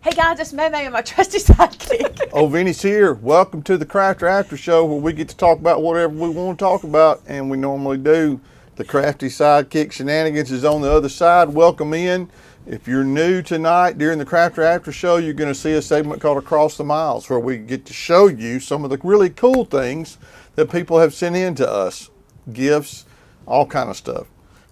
Hey guys, it's Maymay and my trusty sidekick. Oh, Vinny's here. Welcome to the Crafter After Show, where we get to talk about whatever we want to talk about, and we normally do. The crafty sidekick Shenanigans is on the other side. Welcome in. If you're new tonight, during the Crafter After Show, you're going to see a segment called Across the Miles, where we get to show you some of the really cool things that people have sent in to us. Gifts, all kind of stuff.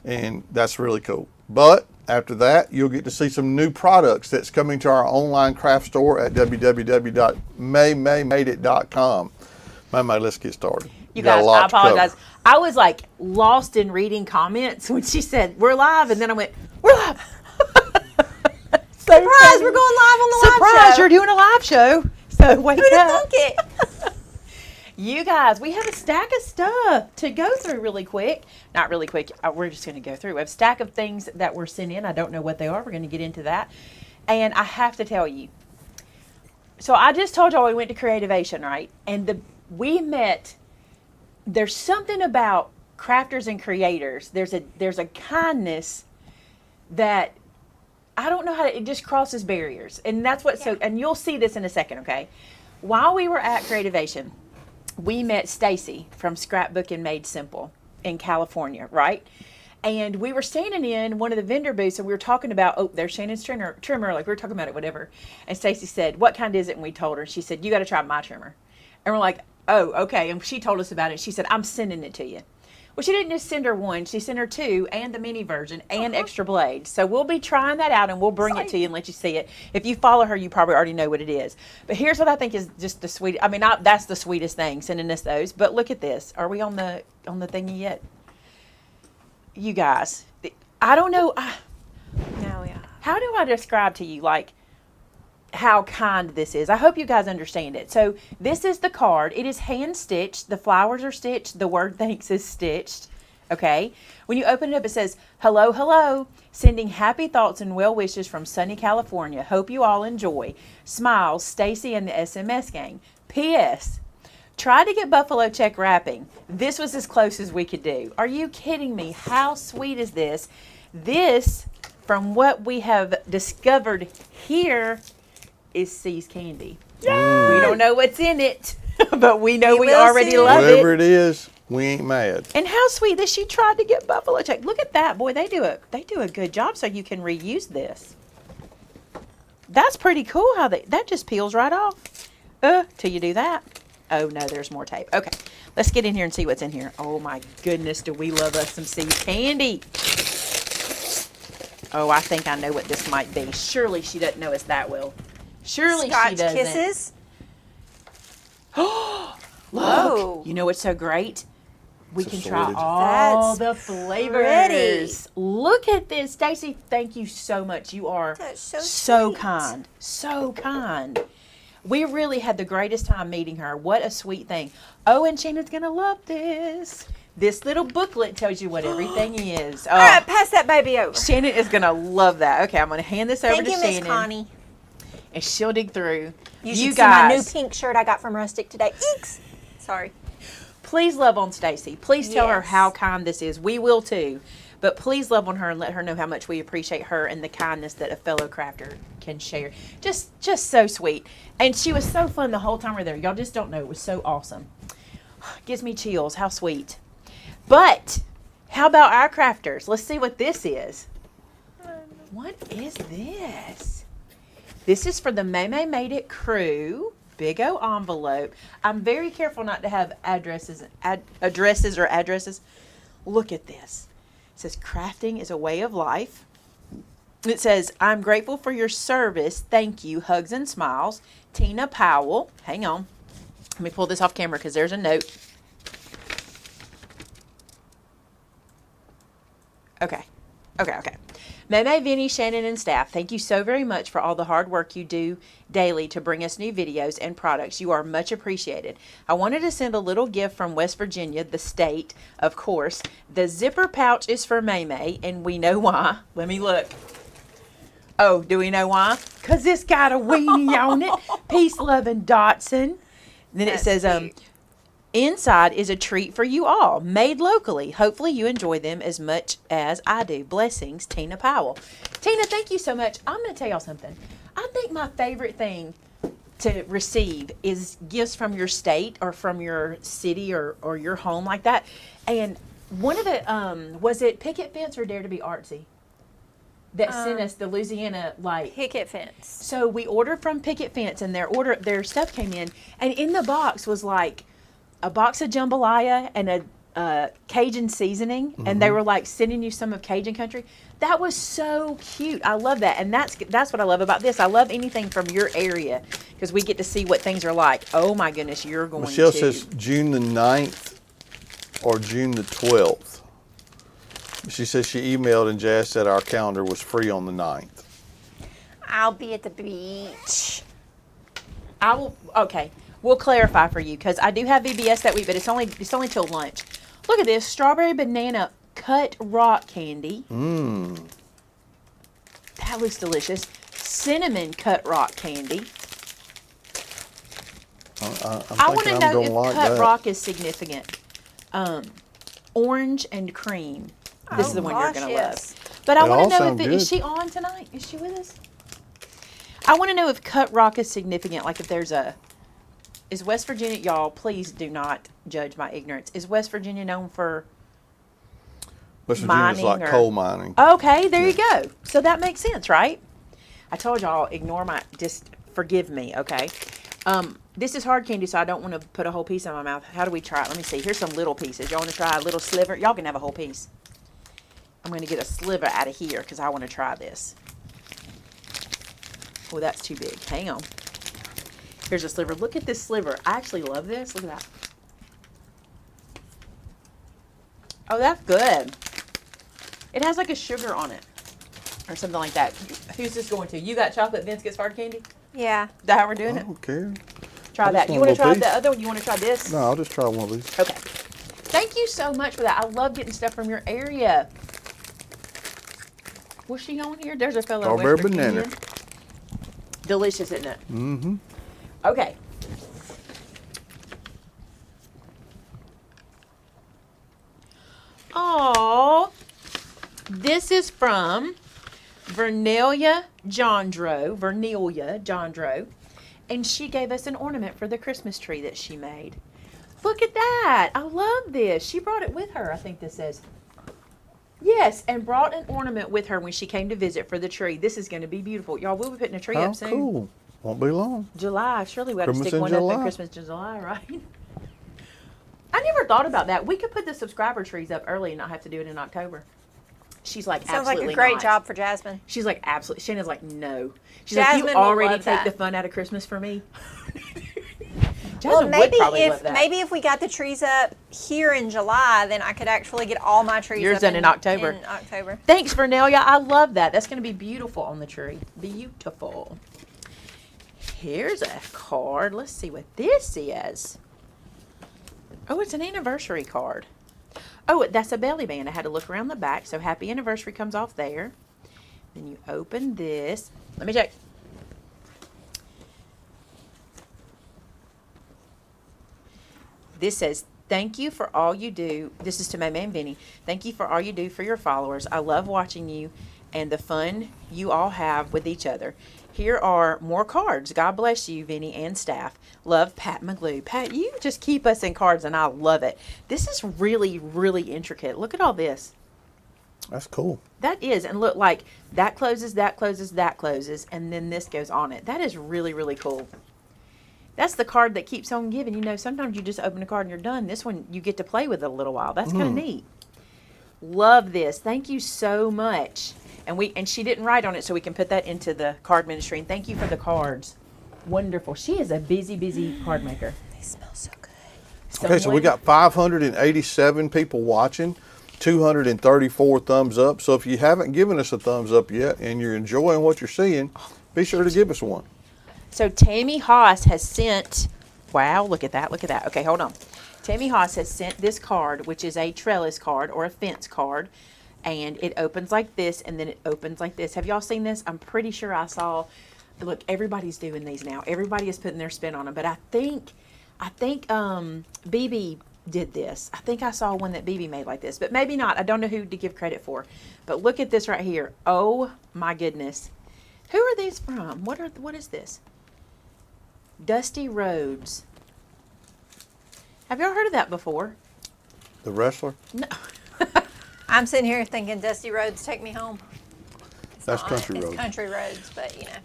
And that's really cool. But after that, you'll get to see some new products that's coming to our online craft store at www.maymaymadeit.com. Maymay, let's get started. You guys, I apologize. I was like lost in reading comments when she said, we're live, and then I went, we're live. Surprise, we're going live on the live show. Surprise, you're doing a live show. So wake Who'd have up. thunk it? You guys, we have a stack of stuff to go through really quick. Not really quick. We're just going to go through. We have a stack of things that were sent in. I don't know what they are. We're going to get into that. And I have to tell you. So I just told y'all we went to Creativation, right? And we met. There's something about crafters and creators. There's a kindness that I don't know how to, it just crosses barriers. And that's what, so, and you'll see this in a second, okay? While we were at Creativation, we met Stacy from Scrapbook and Made Simple in California, right? And we were standing in one of the vendor booths and we were talking about, oh, there's Shannon's trimmer, like we were talking about it, whatever. And Stacy said, what kind is it? And we told her, and she said, you got to try my trimmer. And we're like, oh, okay. And she told us about it. She said, I'm sending it to you. Well, she didn't just send her one. She sent her two and the mini version and extra blade. So we'll be trying that out and we'll bring it to you and let you see it. If you follow her, you probably already know what it is. But here's what I think is just the sweetest. I mean, that's the sweetest thing, sending us those. But look at this. Are we on the thingy yet? You guys, I don't know. No, yeah. How do I describe to you, like, how kind this is? I hope you guys understand it. So this is the card. It is hand stitched. The flowers are stitched. The word thanks is stitched. Okay. When you open it up, it says, hello, hello. Sending happy thoughts and well wishes from sunny California. Hope you all enjoy. Smiles, Stacy and the SMS gang. P.S. Try to get buffalo check wrapping. This was as close as we could do. Are you kidding me? How sweet is this? This, from what we have discovered here, is C's candy. Yay! We don't know what's in it, but we know we already love it. Whatever it is, we ain't mad. And how sweet that she tried to get buffalo check. Look at that, boy. They do a good job, so you can reuse this. That's pretty cool how that just peels right off. Till you do that. Oh no, there's more tape. Okay, let's get in here and see what's in here. Oh my goodness, do we love us some C's candy? Oh, I think I know what this might be. Surely she doesn't know us that well. Surely Scotch she doesn't. Kisses. Look, Whoa. you know what's so great? We can try assorted. all That's the flavors. pretty. Look at this. Stacy, thank you so much. You are That's so sweet. kind. So kind. We really had the greatest time meeting her. What a sweet thing. Oh, and Shannon's going to love this. This little booklet tells you what everything is. Oh, All right, pass that baby over. Shannon is going to love that. Okay, I'm going to hand this over Thank to you, Shannon. Miss Connie. And she'll dig through. You should see guys, my new pink shirt I got from Rustic today. Eeks. Sorry. please love on Stacy. Please tell her Yes. how kind this is. We will too. But please love on her and let her know how much we appreciate her and the kindness that a fellow crafter can share. Just so sweet. And she was so fun the whole time we were there. Y'all just don't know. It was so awesome. Gives me chills. How sweet. But how about our crafters? Let's see what this is. What is this? This is for the Maymay Made It crew. Big O envelope. I'm very careful not to have addresses. Look at this. It says, crafting is a way of life. It says, I'm grateful for your service. Thank you. Hugs and smiles. Tina Powell. Hang on. Let me pull this off camera because there's a note. Okay. Maymay, Vinny, Shannon, and staff, thank you so very much for all the hard work you do daily to bring us new videos and products. You are much appreciated. I wanted to send a little gift from West Virginia, the state, of course. The zipper pouch is for Maymay, and we know why. Let me look. Oh, do we know why? Because it's got a weenie on it. Peace, love, and Dotson. Then it says, inside is a treat for you all, made locally. Hopefully you enjoy them as much as I do. Blessings, Tina Powell. Tina, thank you so much. I'm going to tell y'all something. I think my favorite thing to receive is gifts from your state or from your city or your home like that. And one of the, was it Picket Fence or Dare to Be Artsy? That sent us the Louisiana, like. Picket Fence. So we ordered from Picket Fence, and their stuff came in, and in the box was like a box of jambalaya and a Cajun seasoning, and they were like sending you some of Cajun country. That was so cute. I love that, and that's what I love about this. I love anything from your area because we get to see what things are like. Oh my goodness, you're going Michelle to. says June the 9th or June the 12th. She says she emailed and Jazz said our calendar was free on the 9th. I'll be at the beach. I will. Okay, we'll clarify for you because I do have VBS that week, but it's only till lunch. Look at this strawberry banana cut rock candy. That looks delicious. Cinnamon cut rock candy. I want to know if cut rock is significant. Orange and cream. This is the one you're going to love. But I want to know if is she on tonight? Is she with us? I want to know if cut rock is significant. Like if there's is West Virginia, y'all, please do not judge my ignorance. Is West Virginia known for West Virginia's like coal mining. Okay, there you go. So that makes sense, right? I told y'all, just forgive me, okay? This is hard candy, so I don't want to put a whole piece in my mouth. How do we try it? Let me see. Here's some little pieces. Y'all want to try a little sliver? Y'all can have a whole piece. I'm going to get a sliver out of here because I want to try this. Oh, that's too big. Hang on. Here's a sliver. Look at this sliver. I actually love this. Look at that. Oh, that's good. It has like a sugar on it or something like that. Who's this going to? You got chocolate, Vince gets hard candy? Yeah. Is that how we're doing I it? don't care. Try that. You want to try the other one? You want to try this? No, I'll just try one of these. Okay. Thank you so much for that. I love getting stuff from your area. Was she on here? There's a fellow. Strawberry West Virginian. banana. Delicious, isn't it? Mm-hmm. Okay. Oh, this is from Vernelia Jondro, and she gave us an ornament for the Christmas tree that she made. Look at that. I love this. She brought it with her, I think this says. Yes, and brought an ornament with her when she came to visit for the tree. This is going to be beautiful. Y'all, we'll be putting a tree up soon. Cool. Won't be long. July. Surely we have to Christmas stick in one up July. in Christmas in July, right? I never thought about that. We could put the subscriber trees up early and not have to do it in October. She's like, Sounds absolutely like a great not. job for Jasmine. She's like, absolutely. Shannon's like, no. She's Jasmine like, you will already love take that. the fun out of Christmas for me. Well, Jasmine would probably love that. maybe if we got the trees up here in July, then I could actually get all my trees Yours up done in October. In October. Thanks, Vernelia. I love that. That's going to be beautiful on the tree. Beautiful. Here's a card. Let's see what this is. Oh, it's an anniversary card. Oh, that's a belly band. I had to look around the back. So happy anniversary comes off there. Then you open this. Let me check. This says, thank you for all you do. This is to Maymay and Vinny. Thank you for all you do for your followers. I love watching you and the fun you all have with each other. Here are more cards. God bless you, Vinny and staff. Love, Pat McGlue. Pat, you just keep us in cards, and I love it. This is really, really intricate. Look at all this. That's cool. That is. And look, like, that closes, that closes, that closes, and then this goes on it. That is really, really cool. That's the card that keeps on giving. You know, sometimes you just open a card and you're done. This one, you get to play with it a little while. That's kind of neat. Love this. Thank you so much. And she didn't write on it, so we can put that into the card ministry. And thank you for the cards. Wonderful. She is a busy, busy card maker. They smell so good. Okay, so we got 587 people watching, 234 thumbs up. So if you haven't given us a thumbs up yet and you're enjoying what you're seeing, be sure to give us one. So Tammy Haas has sent, wow, look at that, look at that. Okay, hold on. Tammy Haas has sent this card, which is a trellis card or a fence card. And it opens like this, and then it opens like this. Have y'all seen this? I'm pretty sure I saw, look, everybody's doing these now. Everybody is putting their spin on them. But I think BB did this. I think I saw one that BB made like this, but maybe not. I don't know who to give credit for. But look at this right here. Oh my goodness. Who are these from? What is this? Dusty Roads. Have y'all heard of that before? The wrestler? No. I'm sitting here thinking Dusty Roads Take Me Home. That's Country It's Road. Country Roads, but you know.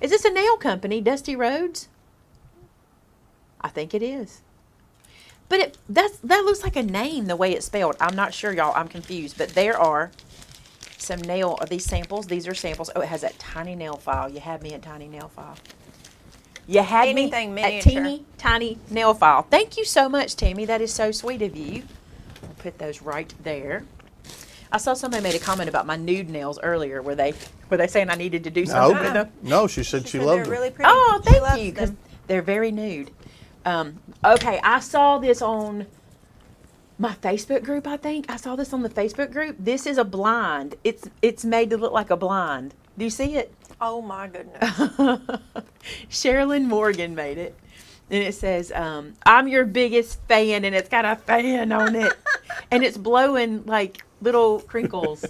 Is this a nail company, Dusty Roads? I think it is. But that looks like a name the way it's spelled. I'm not sure, y'all. I'm confused. But there are some nail, these samples. These are samples. Oh, it has that tiny nail file. You had me at tiny nail file. You had Anything me at miniature. teeny tiny nail file. Thank you so much, Tammy. That is so sweet of you. I'll put those right there. I saw somebody made a comment about my nude nails earlier. Were they saying I needed to do something with them? No, she said she said loved they're them. really pretty. Oh, She thank loves you. 'Cause them. they're very nude. Okay, I saw this on my Facebook group. I think I saw this on the Facebook group. This is a blind. It's made to look like a blind. Do you see it? Oh my goodness. Sherilyn Morgan made it. And it says, I'm your biggest fan, and it's got a fan on it. And it's blowing like little crinkles.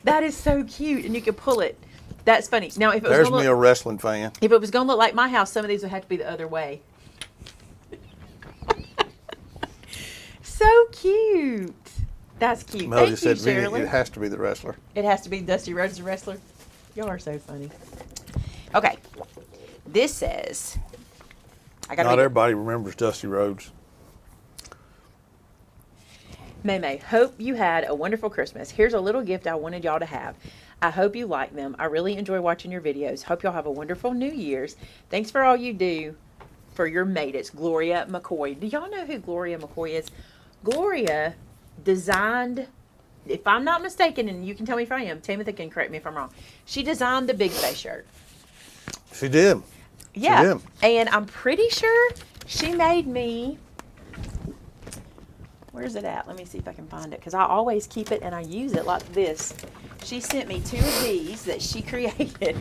That is so cute, and you can pull it. That's funny. Now, if it was There's gonna me a wrestling fan. if it was going to look like my house, some of these would have to be the other way. So cute. That's cute. Melody Thank you, said really, Sherilyn. it has to be the wrestler. It has to be Dusty Rhodes the wrestler. Y'all are so funny. Okay. This says, I got to Not read it. everybody remembers Dusty Rhodes. Maymay, hope you had a wonderful Christmas. Here's a little gift I wanted y'all to have. I hope you like them. I really enjoy watching your videos. Hope y'all have a wonderful New Year's. Thanks for all you do for your mate. It's Gloria McCoy. Do y'all know who Gloria McCoy is? Gloria designed, if I'm not mistaken, and you can tell me if I am, Timothy can correct me if I'm wrong. She designed the Big Face shirt. She did. Yeah. did. And I'm pretty sure she made me, where's it at? Let me see if I can find it, because I always keep it and I use it like this. She sent me 2 of these that she created.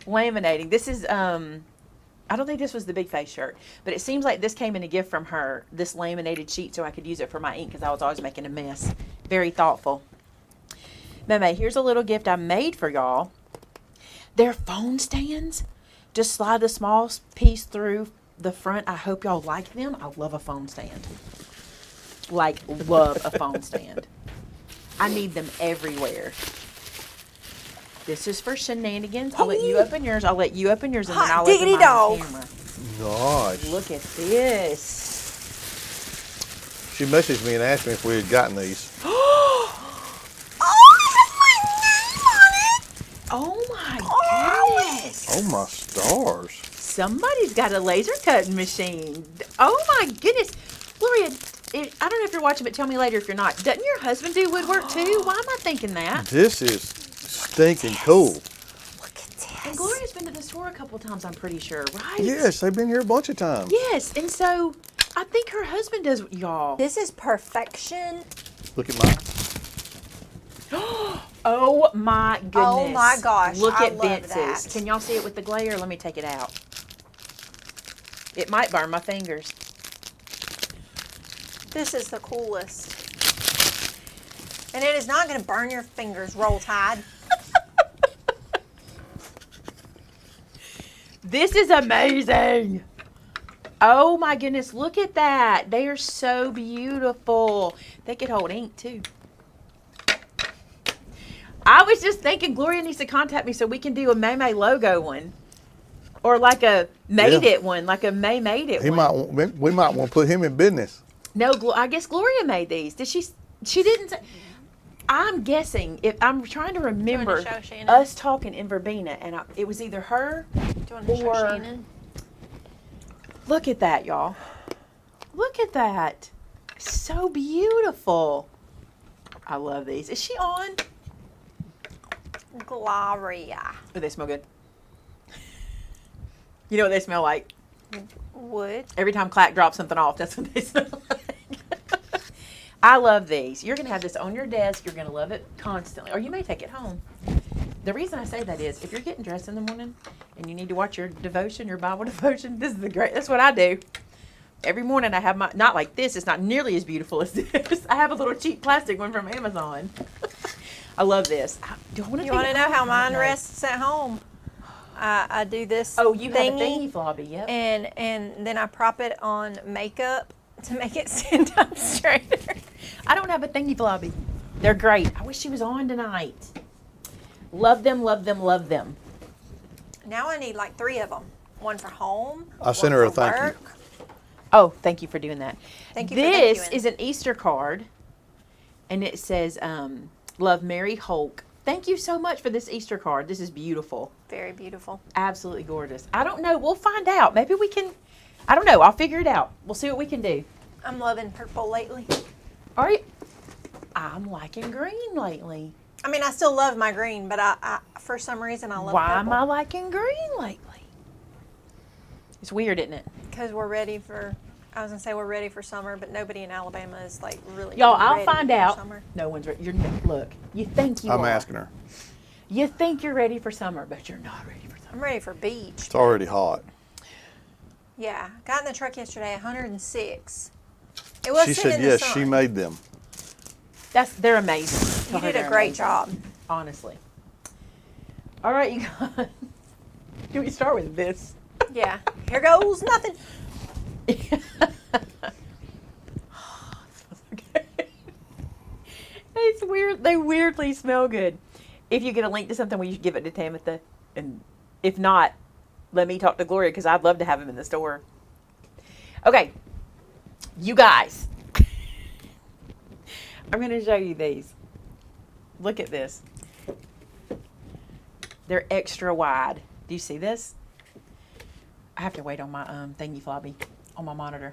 Laminating. This is, I don't think this was the Big Face shirt, but it seems like this came in a gift from her, this laminated sheet, so I could use it for my ink, because I was always making a mess. Very thoughtful. Maymay, here's a little gift I made for y'all. They're phone stands. Just slide the small piece through the front. I hope y'all like them. I love a phone stand. Like, love a phone stand. I need them everywhere. This is for shenanigans. I'll let you open yours. I'll let you open yours, and then Hot I'll open diggity mine dog. on camera. Nice. Look at this. She messaged me and asked me if we had gotten these. Oh my goodness. Oh my stars. Somebody's got a laser cutting machine. Oh my goodness. Gloria, I don't know if you're watching, but tell me later if you're not. Doesn't your husband do woodwork too? Why am I thinking that? This is stinking cool. Look at this. And Gloria's been to the store a couple times, I'm pretty sure, right? Yes, they've been here a bunch of times. Yes, and so I think her husband does, y'all. This is perfection. Look at mine. Oh my goodness. Oh my gosh, Look I at love Vince's. that. Can y'all see it with the glare? Let me take it out. It might burn my fingers. This is the coolest. And it is not going to burn your fingers, Roll Tide. This is amazing. Oh my goodness, look at that. They are so beautiful. They could hold ink too. I was just thinking Gloria needs to contact me so we can do a Maymay logo one. Or like a Made Yeah. It one, like a May Made It We one. might want to put him in business. No, I guess Gloria made these. Did she didn't say. I'm guessing, if I'm trying to remember show Shannon? us talking in Verbena, and it was either her. Do you want to show Or- Shannon? Look at that, y'all. Look at that. So beautiful. I love these. Is she on? Gloria. Oh, they smell good. You know what they smell like? Wood. Every time Clack drops something off, that's what they smell like. I love these. You're going to have this on your desk. You're going to love it constantly. Or you may take it home. The reason I say that is if you're getting dressed in the morning and you need to watch your devotion, your Bible devotion, that's what I do. Every morning I have my, not like this, it's not nearly as beautiful as this. I have a little cheap plastic one from Amazon. I love this. Do I want You want to know how mine rests at home? I do this. Oh, you have a thingy flobby, yep. And then I prop it on makeup to make it stand up straighter. I don't have a thingy flobby. They're great. I wish she was on tonight. Love them, love them, love them. Now I need like 3 of them. One for home. I sent her a for thank you. work. Oh, thank you for doing that. Thank you for This thank youing. is an Easter card, and it says, Love Mary Hulk. Thank you so much for this Easter card. This is beautiful. Very beautiful. Absolutely gorgeous. I don't know. We'll find out. Maybe we can. I don't know. I'll figure it out. We'll see what we can do. I'm loving purple lately. All right. I'm liking green lately. I mean, I still love my green, but I for some reason I love Why purple. am I liking green lately? It's weird, isn't it? Because we're ready for, I was going to say we're ready for summer, but nobody in Alabama is like really Y'all, I'll ready find for out. summer. No one's ready. Look, you think you I'm are. asking her. You think you're ready for summer, but you're not ready for summer. I'm ready for beach. It's already hot. Yeah. Got in the truck yesterday, 106. It was She sitting said in the yes, sun. she made them. They're amazing. You did a great job. Honestly. All right, you guys. Can we start with this? Yeah. Here goes nothing. It's weird. They weirdly smell good. If you get a link to something, will you give it to Tamitha? And if not, let me talk to Gloria because I'd love to have them in the store. Okay, you guys. I'm going to show you these. Look at this. They're extra wide. Do you see this? I have to wait on my thingy flobby on my monitor.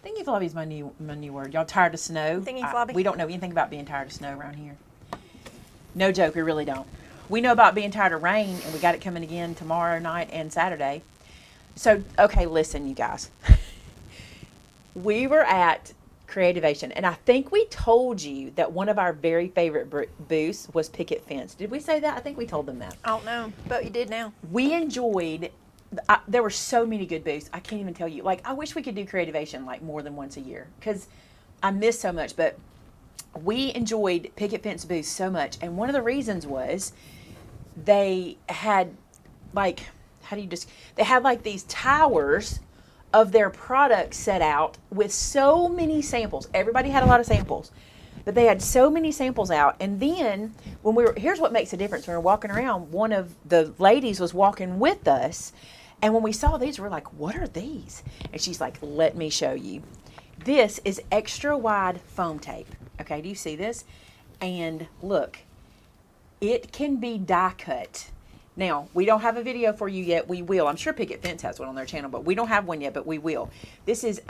Thingy flobby is my new word. Y'all tired of snow? Thingy flobby? We don't know anything about being tired of snow around here. No joke, we really don't. We know about being tired of rain, and we got it coming again tomorrow night and Saturday. So, okay, listen, you guys. We were at Creativation, and I think we told you that one of our very favorite booths was Picket Fence. Did we say that? I think we told them that. I don't know, but you did now. We enjoyed, there were so many good booths. I can't even tell you. Like, I wish we could do Creativation like more than once a year because I miss so much. But we enjoyed Picket Fence booths so much. And one of the reasons was they had like, they had like these towers of their products set out with so many samples. Everybody had a lot of samples. But they had so many samples out. And then when here's what makes a difference. When we were walking around, one of the ladies was walking with us. And when we saw these, we're like, what are these? And she's like, let me show you. This is extra wide foam tape. Okay, do you see this? And look, it can be die cut. Now, we don't have a video for you yet. We will. I'm sure Picket Fence has one on their channel, but we don't have one yet, but we will. This is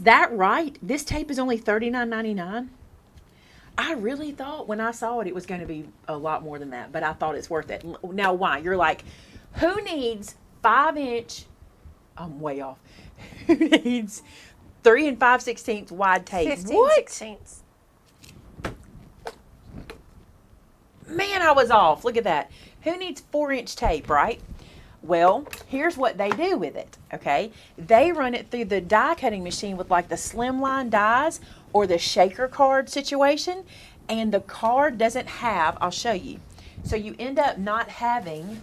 that right? This tape is only $39.99? I really thought when I saw it, it was going to be a lot more than that, but I thought it's worth it. Now, why? You're like, who needs 5-inch, I'm way off, who needs 3 5/16 wide tape? 15/16. Man, I was off. Look at that. Who needs 4-inch tape, right? Well, here's what they do with it, okay? They run it through the die cutting machine with like the Slimline Dies or the shaker card situation, and the card doesn't have, I'll show you. So you end up not having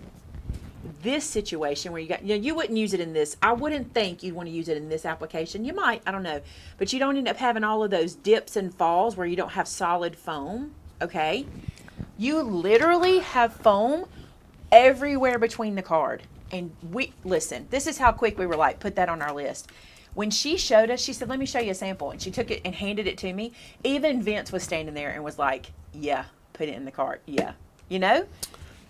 this situation where you wouldn't use it in this. I wouldn't think you'd want to use it in this application. You might, I don't know. But you don't end up having all of those dips and falls where you don't have solid foam, okay? You literally have foam everywhere between the card. And listen, this is how quick we were like, put that on our list. When she showed us, she said, let me show you a sample. And she took it and handed it to me. Even Vince was standing there and was like, yeah, put it in the cart. Yeah. You know?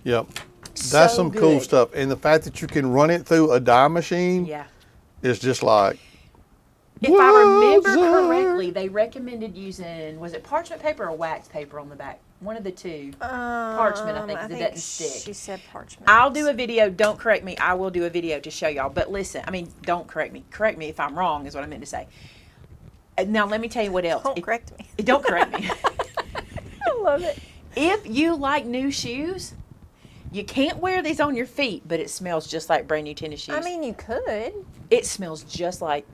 Yep. That's So some cool good. stuff. And the fact that you can run it through a die machine Yeah. is just like, If I remember Wowza. correctly, they recommended using, was it parchment paper or wax paper on the back? One of the two. Parchment, I think, 'cause it doesn't stick. She said parchment. I'll do a video. Don't correct me. I will do a video to show y'all. But listen, I mean, don't correct me. Correct me if I'm wrong is what I meant to say. Now, let me tell you what else. Don't correct me. Don't correct me. I love it. If you like new shoes, you can't wear these on your feet, but it smells just like brand new tennis shoes. I mean, you could. It smells just like.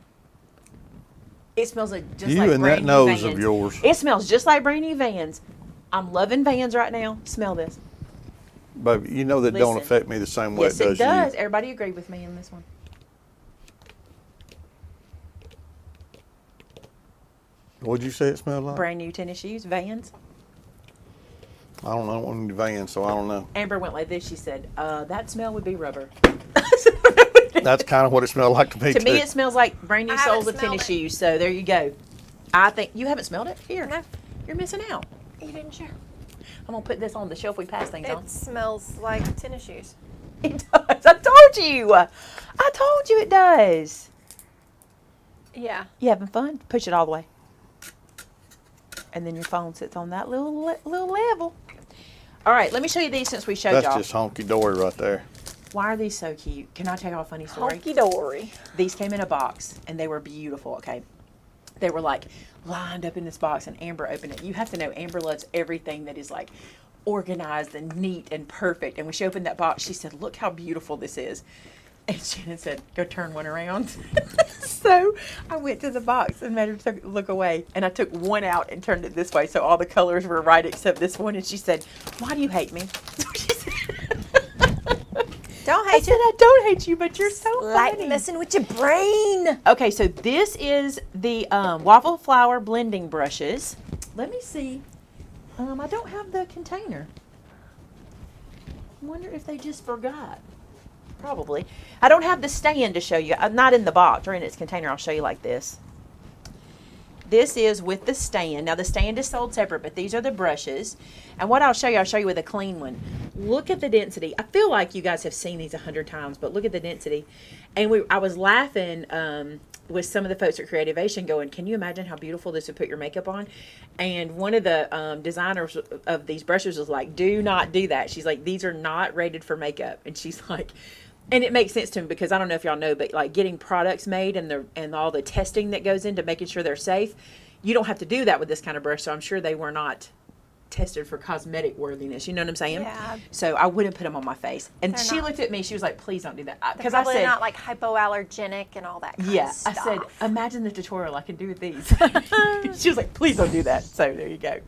It smells like just you like and brand that new nose Vans. of yours. It smells just like brand new Vans, I'm loving Vans right now. Smell this. Baby, you know that don't Listen. affect me the same way Yes, it it does does. you. Everybody agreed with me on this one. What'd you say it smelled like? Brand new tennis shoes, Vans. I don't know. I don't need Vans, so I don't know. Amber went like this. She said, that smell would be rubber. That's kind of what it smelled like to me, To too. me, it smells like brand new I haven't soles of smelled tennis it. shoes. So there you go. I think you haven't smelled it. Here, No. you're missing out. You didn't share. I'm gonna put this on the shelf we pass things on. It smells like tennis shoes. It does. I told you. I told you it does. Yeah. You having fun? Push it all the way. And then your phone sits on that little level. All right, let me show you these since we showed That's y'all. just honky dory right there. Why are these so cute? Can I tell y'all a funny story? Honky dory. These came in a box and they were beautiful, okay? They were like lined up in this box and Amber opened it. You have to know Amber loves everything that is like organized and neat and perfect. And when she opened that box, she said, look how beautiful this is. And Shannon said, go turn one around. So I went to the box and made her look away. And I took one out and turned it this way. So all the colors were right except this one. And she said, why do you hate me? That's what she said. Don't I hate said, I don't hate you, but you're so Like funny. messing with your brain. Okay, so this is the Waffle Flower blending brushes. Let me see. I don't have the container. I wonder if they just forgot. Probably. I don't have the stand to show you. I'm not in the box or in its container. I'll show you like this. This is with the stand. Now the stand is sold separate, but these are the brushes. And what I'll show you with a clean one. Look at the density. I feel like you guys have seen these 100 times, but look at the density. And I was laughing with some of the folks at Creativation going, can you imagine how beautiful this would put your makeup on? And one of the designers of these brushes was like, do not do that. She's like, these are not rated for makeup. And she's like, and it makes sense to me because I don't know if y'all know, but like getting products made and all the testing that goes into making sure they're safe, you don't have to do that with this kind of brush. So I'm sure they were not tested for cosmetic worthiness. You know what I'm saying? Yeah. So I wouldn't put them on my face. And They're she not. Looked at me. She was like, please don't do that. They're Because I probably said, not like hypoallergenic and all that kind yeah, of stuff. I said, imagine the tutorial I can do with these. She was like, please don't do that. So there you go.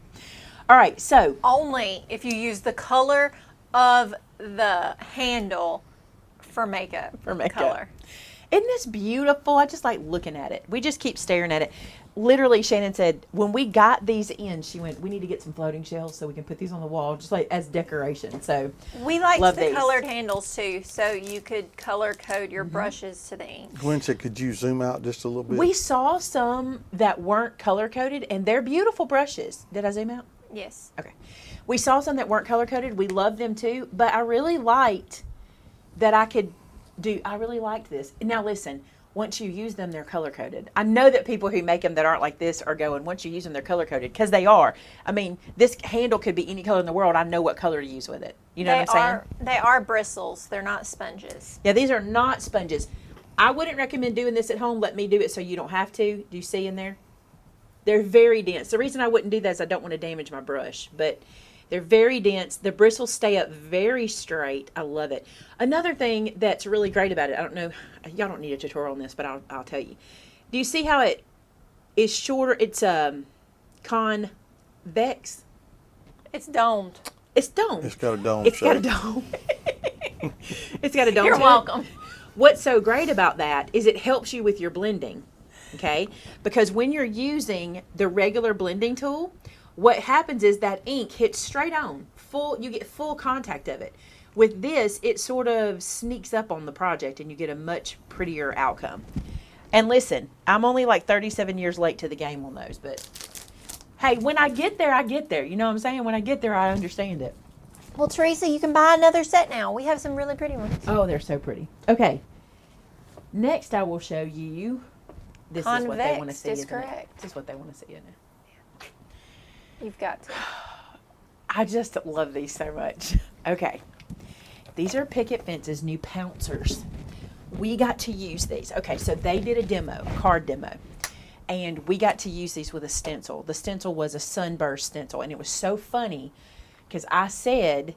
All right. So Only if you use the color of the handle for makeup. For makeup. Color. isn't this beautiful? I just like looking at it. We just keep staring at it. Literally, Shannon said, when we got these in, she went, we need to get some floating shells so we can put these on the wall, just like as decoration. So We liked love the these. colored handles too, so you could color code your brushes to the ink. Gwen said, could you zoom out just a little bit? we saw some that weren't color coded, and they're beautiful brushes. Did I zoom out? Yes. Okay. We saw some that weren't color coded. We loved them too, but I really liked that I really liked this. Now listen, once you use them, they're color coded. I know that people who make them that aren't like this are going, once you use them, they're color coded, because they are. I mean, this handle could be any color in the world. I know what color to use with it. You know what I'm saying? They are bristles. They're not sponges. Yeah, these are not sponges. I wouldn't recommend doing this at home. Let me do it so you don't have to. Do you see in there? They're very dense. The reason I wouldn't do that is I don't want to damage my brush, but they're very dense. The bristles stay up very straight. I love it. Another thing that's really great about it, I don't know, y'all don't need a tutorial on this, but I'll tell you. Do you see how it is shorter? It's convex. It's domed. It's domed. It's got a dome It's got a shape. dome. It's got a dome. You're to it. welcome. What's so great about that is it helps you with your blending, okay? Because when you're using the regular blending tool, what happens is that ink hits straight on, you get full contact of it. With this, it sort of sneaks up on the project and you get a much prettier outcome. And listen, I'm only like 37 years late to the game on those, but hey, when I get there, I get there. You know what I'm saying? When I get there, I understand it. Well, Teresa, you can buy another set now. We have some really pretty ones. Oh, they're so pretty. Okay. Next, I will show you. This is what they want to Convex see. is isn't it? correct. This is what they want to see in it. You've got to. I just love these so much. Okay. These are Picket Fence's new Pouncers. We got to use these. Okay, so they did a demo, card demo. And we got to use these with a stencil. The stencil was a sunburst stencil. And it was so funny because I said,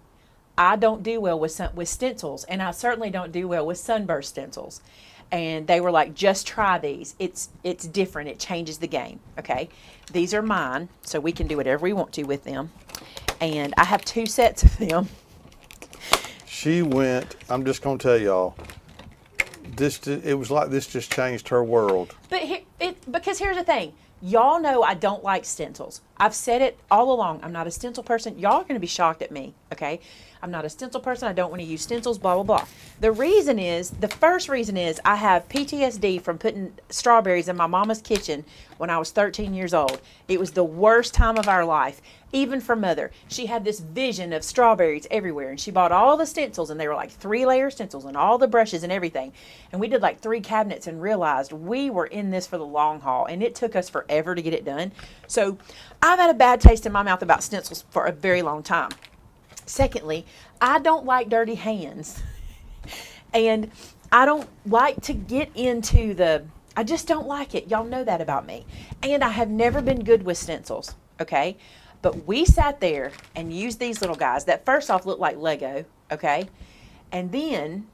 I don't do well with stencils. And I certainly don't do well with sunburst stencils. and they were like, just try these. It's different. It changes the game. Okay, these are mine, so we can do whatever we want to with them. And I have 2 sets of them. She went, I'm just going to tell y'all, it was like this just changed her world. But because here's the thing. Y'all know I don't like stencils. I've said it all along. I'm not a stencil person. Y'all are going to be shocked at me, okay? I'm not a stencil person. I don't want to use stencils, blah, blah, blah. The first reason is I have PTSD from putting strawberries in my mama's kitchen when I was 13 years old. It was the worst time of our life, even for Mother. She had this vision of strawberries everywhere, and she bought all the stencils, and they were like 3-layer stencils and all the brushes and everything. And we did like 3 cabinets and realized we were in this for the long haul, and it took us forever to get it done. So I've had a bad taste in my mouth about stencils for a very long time. Secondly, I don't like dirty hands. And I don't like to get into I just don't like it. Y'all know that about me. And I have never been good with stencils, okay? But we sat there and used these little guys that first off looked like Lego, okay? And then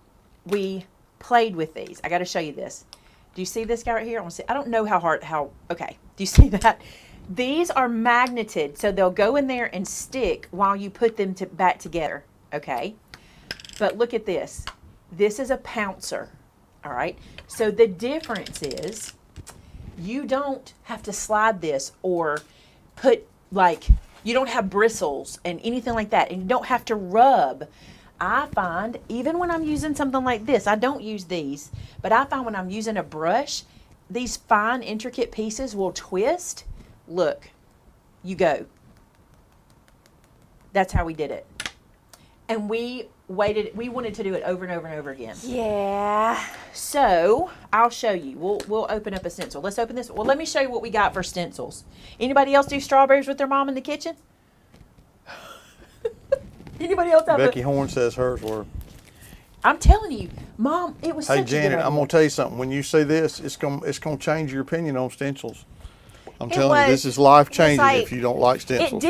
we played with these. I got to show you this. Do you see this guy right here? I don't know okay. Do you see that? These are magneted, so they'll go in there and stick while you put them back together, okay? But look at this. This is a Pouncer, all right? So the difference is you don't have to slide this or put, you don't have bristles and anything like that, and you don't have to rub. I find, even when I'm using something like this, I don't use these, but I find when I'm using a brush, these fine, intricate pieces will twist. Look, you go. That's how we did it. And we wanted to do it over and over and over again. Yeah. So, I'll show you. We'll open up a stencil. Let's open this. Well, let me show you what we got for stencils. Anybody else do strawberries with their mom in the kitchen? Anybody else have Becky Horn says hers were. I'm telling you, Mom, it was such a Hey, good Janet, idea. I'm going to tell you something. When you see this, it's gonna change your opinion on stencils. I'm It telling you, was- this is life-changing like- if you don't like stencils.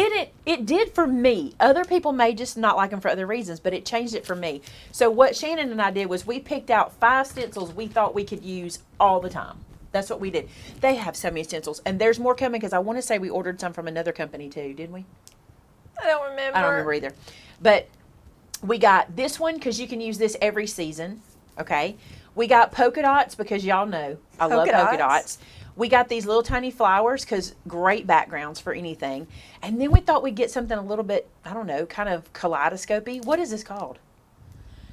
It did for me. Other people may just not like them for other reasons, but it changed it for me. So what Shannon and I did was we picked out 5 stencils we thought we could use all the time. That's what we did. They have so many stencils, and there's more coming because I want to say we ordered some from another company too, didn't we? I don't remember. I don't remember either. But we got this one because you can use this every season, okay? We got polka dots because y'all know I love polka dots. We got these little tiny flowers because great backgrounds for anything. And then we thought we'd get something a little bit, I don't know, kind of kaleidoscopy. What is this called?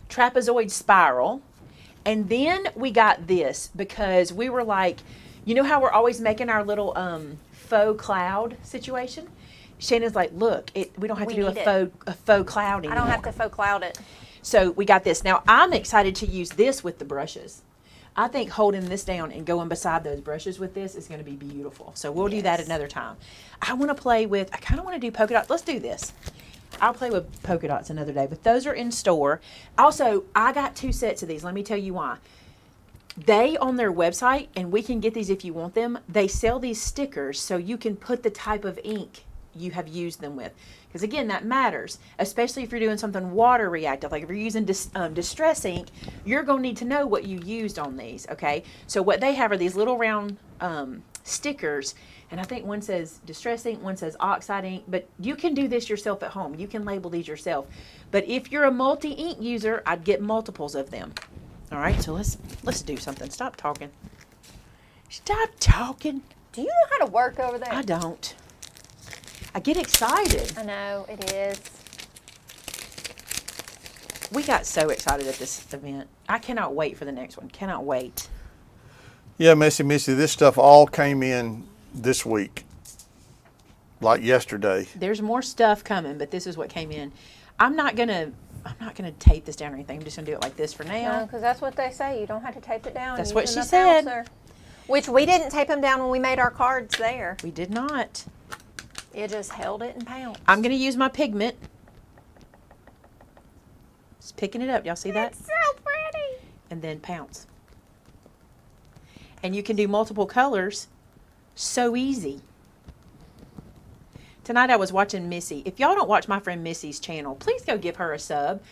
Trapezoid spiral. And then we got this because we were like, you know how we're always making our little faux cloud situation? Shannon's like, look, we don't have to do a faux cloud anymore. I don't have to faux cloud it. So we got this. Now I'm excited to use this with the brushes. I think holding this down and going beside those brushes with this is going to be beautiful. So we'll do that another time. I kind of want to do polka dots. Let's do this. I'll play with polka dots another day, but those are in store. Also, I got 2 sets of these. Let me tell you why. They, on their website, and we can get these if you want them, they sell these stickers so you can put the type of ink you have used them with. Because again, that matters, especially if you're doing something water reactive. Like if you're using distress ink, you're going to need to know what you used on these, okay? So what they have are these little round stickers, and I think one says distress ink, one says oxide ink, but you can do this yourself at home. You can label these yourself. But if you're a multi-ink user, I'd get multiples of them. All right, so let's do something. Stop talking. Stop talking. Do you know how to work over there? I don't. I get excited. I know, it is. We got so excited at this event. I cannot wait for the next one. Cannot wait. Yeah, Missy, this stuff all came in this week, like yesterday. There's more stuff coming, but this is what came in. I'm not gonna tape this down or anything. I'm just gonna do it like this for now. No, because that's what they say. You don't have to tape it down. That's what using she the said. Pouncer. Which we didn't tape them down when we made our cards there. We did not. It just held it in pounds. I'm gonna use my pigment. Just picking it up. Y'all see that? It's so pretty. And then pounce. And you can do multiple colors. So easy. Tonight I was watching Missy. If y'all don't watch my friend Missy's channel, please go give her a sub.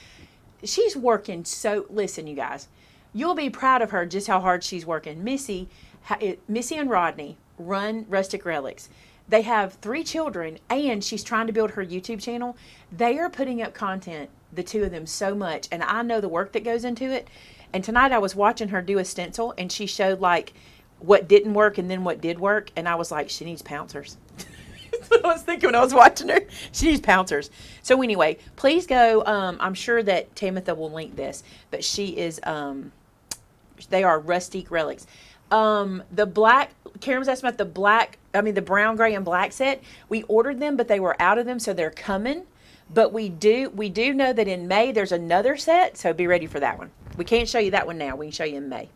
She's working so, listen you guys, You'll be proud of her just how hard she's working. Missy and Rodney run Rustic Relics. They have 3 children, and she's trying to build her YouTube channel. They are putting up content, the two of them, so much, and I know the work that goes into it. And tonight I was watching her do a stencil, and she showed like what didn't work and then what did work, and I was like, she needs Pouncers. That's what I was thinking when I was watching her. She needs Pouncers. So anyway, please go. I'm sure that Tamitha will link this, but she is. They are Rustic Relics. The black. Karen was asking about the brown, gray, and black set. We ordered them, but they were out of them, so they're coming. But we do know that in May there's another set, so be ready for that one. We can't show you that one now. We can show you in May.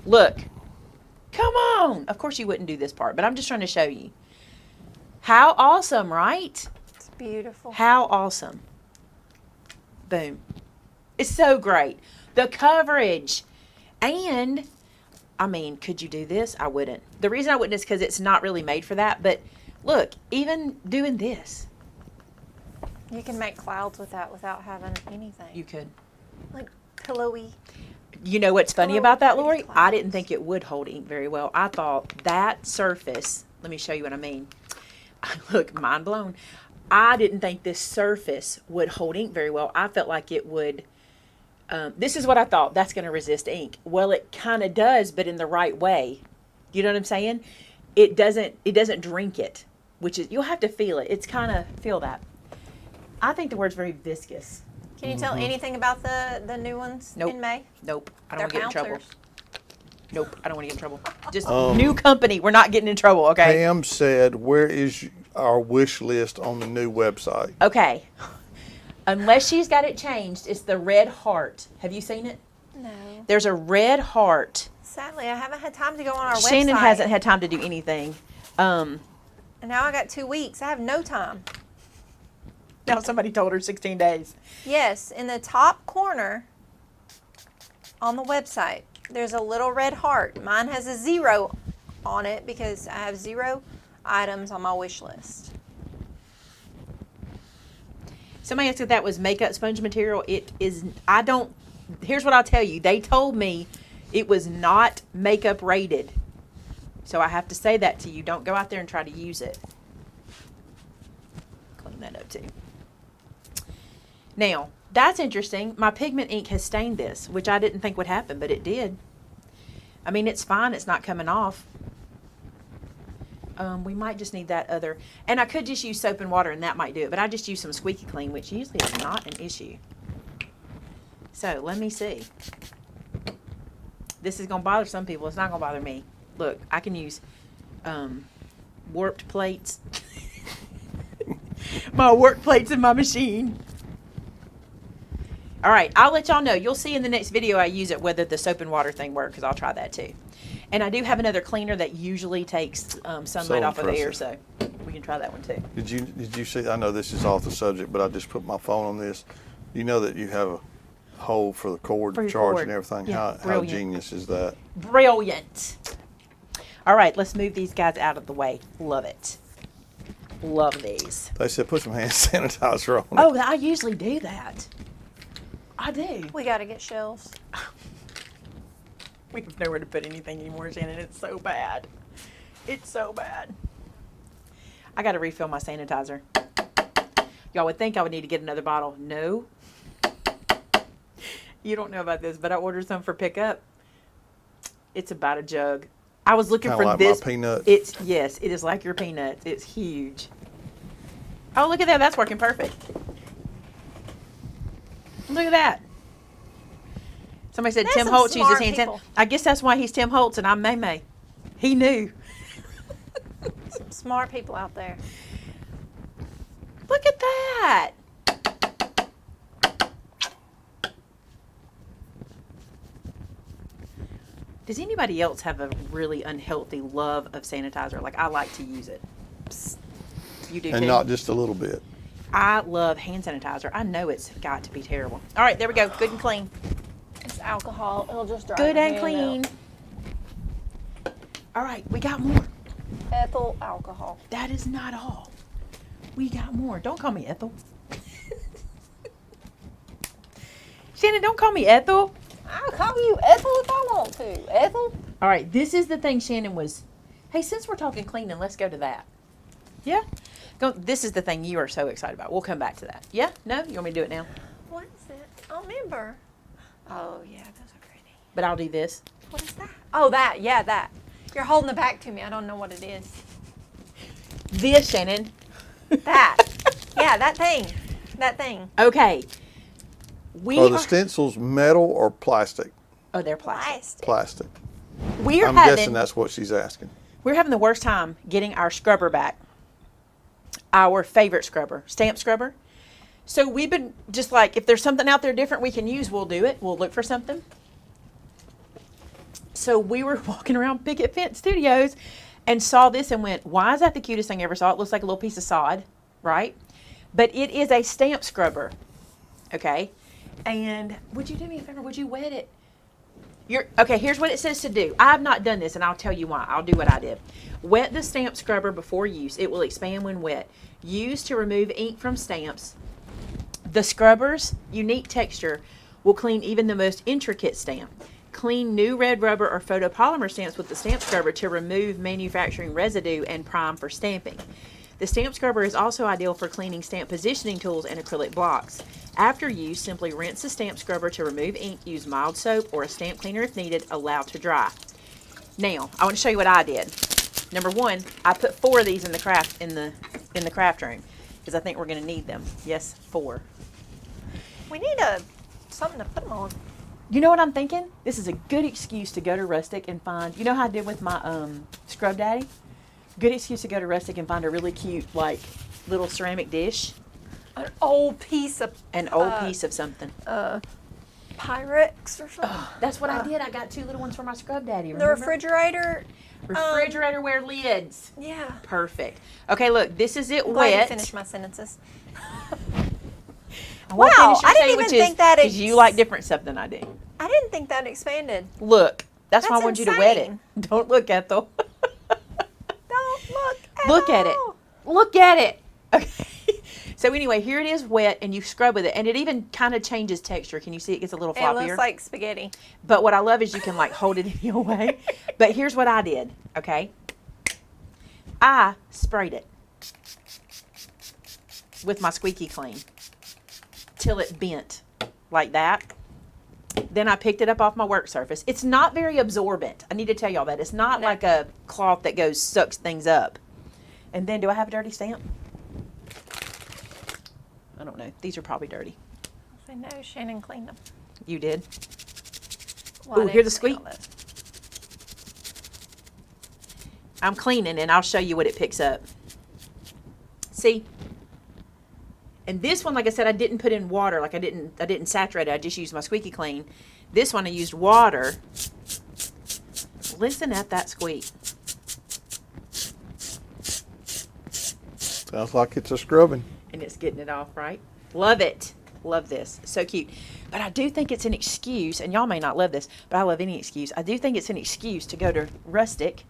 Look, come on. Of course you wouldn't do this part, but I'm just trying to show you. How awesome, right? It's beautiful. How awesome. Boom. It's so great. The coverage. And, I mean, could you do this? I wouldn't. The reason I wouldn't is because it's not really made for that. But, look, even doing this. You can make clouds with that without having anything. You could. Like pillowy. You know what's funny about that, Lori? Clouds. I didn't think it would hold ink very well. I thought that surface, let me show you what I mean. Look, mind blown. I didn't think this surface would hold ink very well. I felt like it would. This is what I thought. That's going to resist ink. Well, it kind of does, but in the right way. You know what I'm saying? It doesn't drink it, which is, you'll have to feel it. It's kind of, feel that. I think the word's very viscous. Can you tell anything about the new ones Nope. in May? Nope. I don't want They're to get in trouble. Pouncers. Nope. I don't want to get in trouble. Just new company. We're not getting in trouble, okay? Pam said, where is our wish list on the new website? Okay. Unless she's got it changed, it's the red heart. Have you seen it? No. There's a red heart. Sadly, I haven't had time to go on our website. Shannon hasn't had time to do anything. And now I got 2 weeks. I have no time. Now somebody told her 16 days. Yes, in the top corner on the website, there's a little red heart. Mine has a 0 on it because I have 0 items on my wish list. Somebody asked if that was makeup sponge material. It is, here's what I'll tell you. They told me it was not makeup rated. So I have to say that to you. Don't go out there and try to use it. Clean that up too. Now, that's interesting. My pigment ink has stained this, which I didn't think would happen, but it did. I mean, it's fine. It's not coming off. We might just need that other, and I could just use soap and water and that might do it, but I just use some squeaky clean, which usually is not an issue. So let me see. This is going to bother some people. It's not going to bother me. Look, I can use warped plates. My work plates in my machine. All right, I'll let y'all know. You'll see in the next video I use it whether the soap and water thing works, because I'll try that too. And I do have another cleaner that usually takes sunlight off of air, so we can try that one too. Did you see? I know this is off the subject, but I just put my phone on this. You know that you have a hole for the cord For your charge cord. and everything. Yeah, How brilliant. genius is that? Brilliant. All right, let's move these guys out of the way. Love it. Love these. They said put some hand sanitizer on it. Oh, I usually do that. I do. We got to get shelves. We have nowhere to put anything anymore, Shannon. It's so bad. It's so bad. I got to refill my sanitizer. Y'all would think I would need to get another bottle. No. You don't know about this, but I ordered some for pickup. It's about a jug. I was looking Kinda for like this. my peanuts. Yes, it is like your peanuts. It's huge. Oh, look at that. That's working perfect. Look at that. Somebody said There's Tim some Holtz uses smart hand people. sanitizer. I guess that's why he's Tim Holtz and I'm Maymay. He knew. Some smart people out there. Look at that. Does anybody else have a really unhealthy love of sanitizer? Like, I like to use it. Psst. You do And too? not just a little bit. I love hand sanitizer. I know it's got to be terrible. All right, there we go. Good and clean. It's alcohol. It'll just dry Good your and hand clean. out. All right, we got more. Ethyl alcohol. That is not all. We got more. Don't call me Ethel. Shannon, don't call me Ethel. I'll call you Ethel if I want to. Ethel? All right, this is the thing Shannon was, hey, since we're talking cleaning, let's go to that. Yeah? Go. This is the thing you are so excited about. We'll come back to that. Yeah? No? You want me to do it now? What is it? I don't remember. Oh, yeah, those are pretty. But I'll do this. What is that? Oh, that. Yeah, that. You're holding it back to me. I don't know what it is. This, Shannon. That. Yeah, that thing. That thing. Okay. We Are the are, stencils metal or plastic? oh, they're plastic. Plastic. We're I'm having, guessing that's what she's asking. we're having the worst time getting our scrubber back. Our favorite scrubber, stamp scrubber. So we've been just like, if there's something out there different we can use, we'll do it. We'll look for something. So we were walking around Picket Fence Studios and saw this and went, why is that the cutest thing I ever saw? It looks like a little piece of sod, right? But it is a stamp scrubber, okay? And would you do me a favor? Would you wet it? Okay, here's what it says to do. I've not done this, and I'll tell you why. I'll do what I did. Wet the stamp scrubber before use. It will expand when wet. Use to remove ink from stamps. The scrubber's unique texture will clean even the most intricate stamp. Clean new red rubber or photopolymer stamps with the stamp scrubber to remove manufacturing residue and prime for stamping. The stamp scrubber is also ideal for cleaning stamp positioning tools and acrylic blocks. After use, simply rinse the stamp scrubber to remove ink. Use mild soap or a stamp cleaner if needed. Allow to dry. Now, I want to show you what I did. Number one, I put 4 of these in the craft room because I think we're going to need them. Yes, 4. We need something to put them on. You know what I'm thinking? This is a good excuse to go to Rustic and find, you know how I did with my Scrub Daddy? Good excuse to go to Rustic and find a really cute, like, little ceramic dish. An old piece of Piece of something. Pyrex or something. That's what I did. I got 2 little ones for my Scrub Daddy. The Remember? refrigerator. Refrigerator wear lids. Yeah. Perfect. Okay, look, this is it I'm glad you wet. finished my sentences. I won't Wow, finish your I didn't even think that because you like different stuff than I do. I didn't think that expanded. Look, that's why I That's want you to wet it. insane. Don't look, Ethel. Don't look at Look at it. all. Look at it. Okay. So anyway, here it is wet, and you scrub with it, and it even kind of changes texture. Can you see it gets a little It floppier? looks like spaghetti. But what I love is you can like hold it in your way. But here's what I did, okay? I sprayed it with my squeaky clean till it bent like that. Then I picked it up off my work surface. It's not very absorbent. I need to tell y'all that. It's not like a cloth that goes, sucks things up. And then, do I have a dirty stamp? I don't know. These are probably dirty. I know Shannon cleaned them. You did? Well, I Ooh, hear the didn't clean squeak? all those. I'm cleaning and I'll show you what it picks up. See? And this one, like I said, I didn't put in water. Like I didn't saturate it. I just used my squeaky clean. This one I used water. Listen at that squeak. Sounds like it's a scrubbing. And it's getting it off, right? Love it. Love this. So cute. But I do think it's an excuse, and y'all may not love this, but I love any excuse. I do think it's an excuse to go to Rustic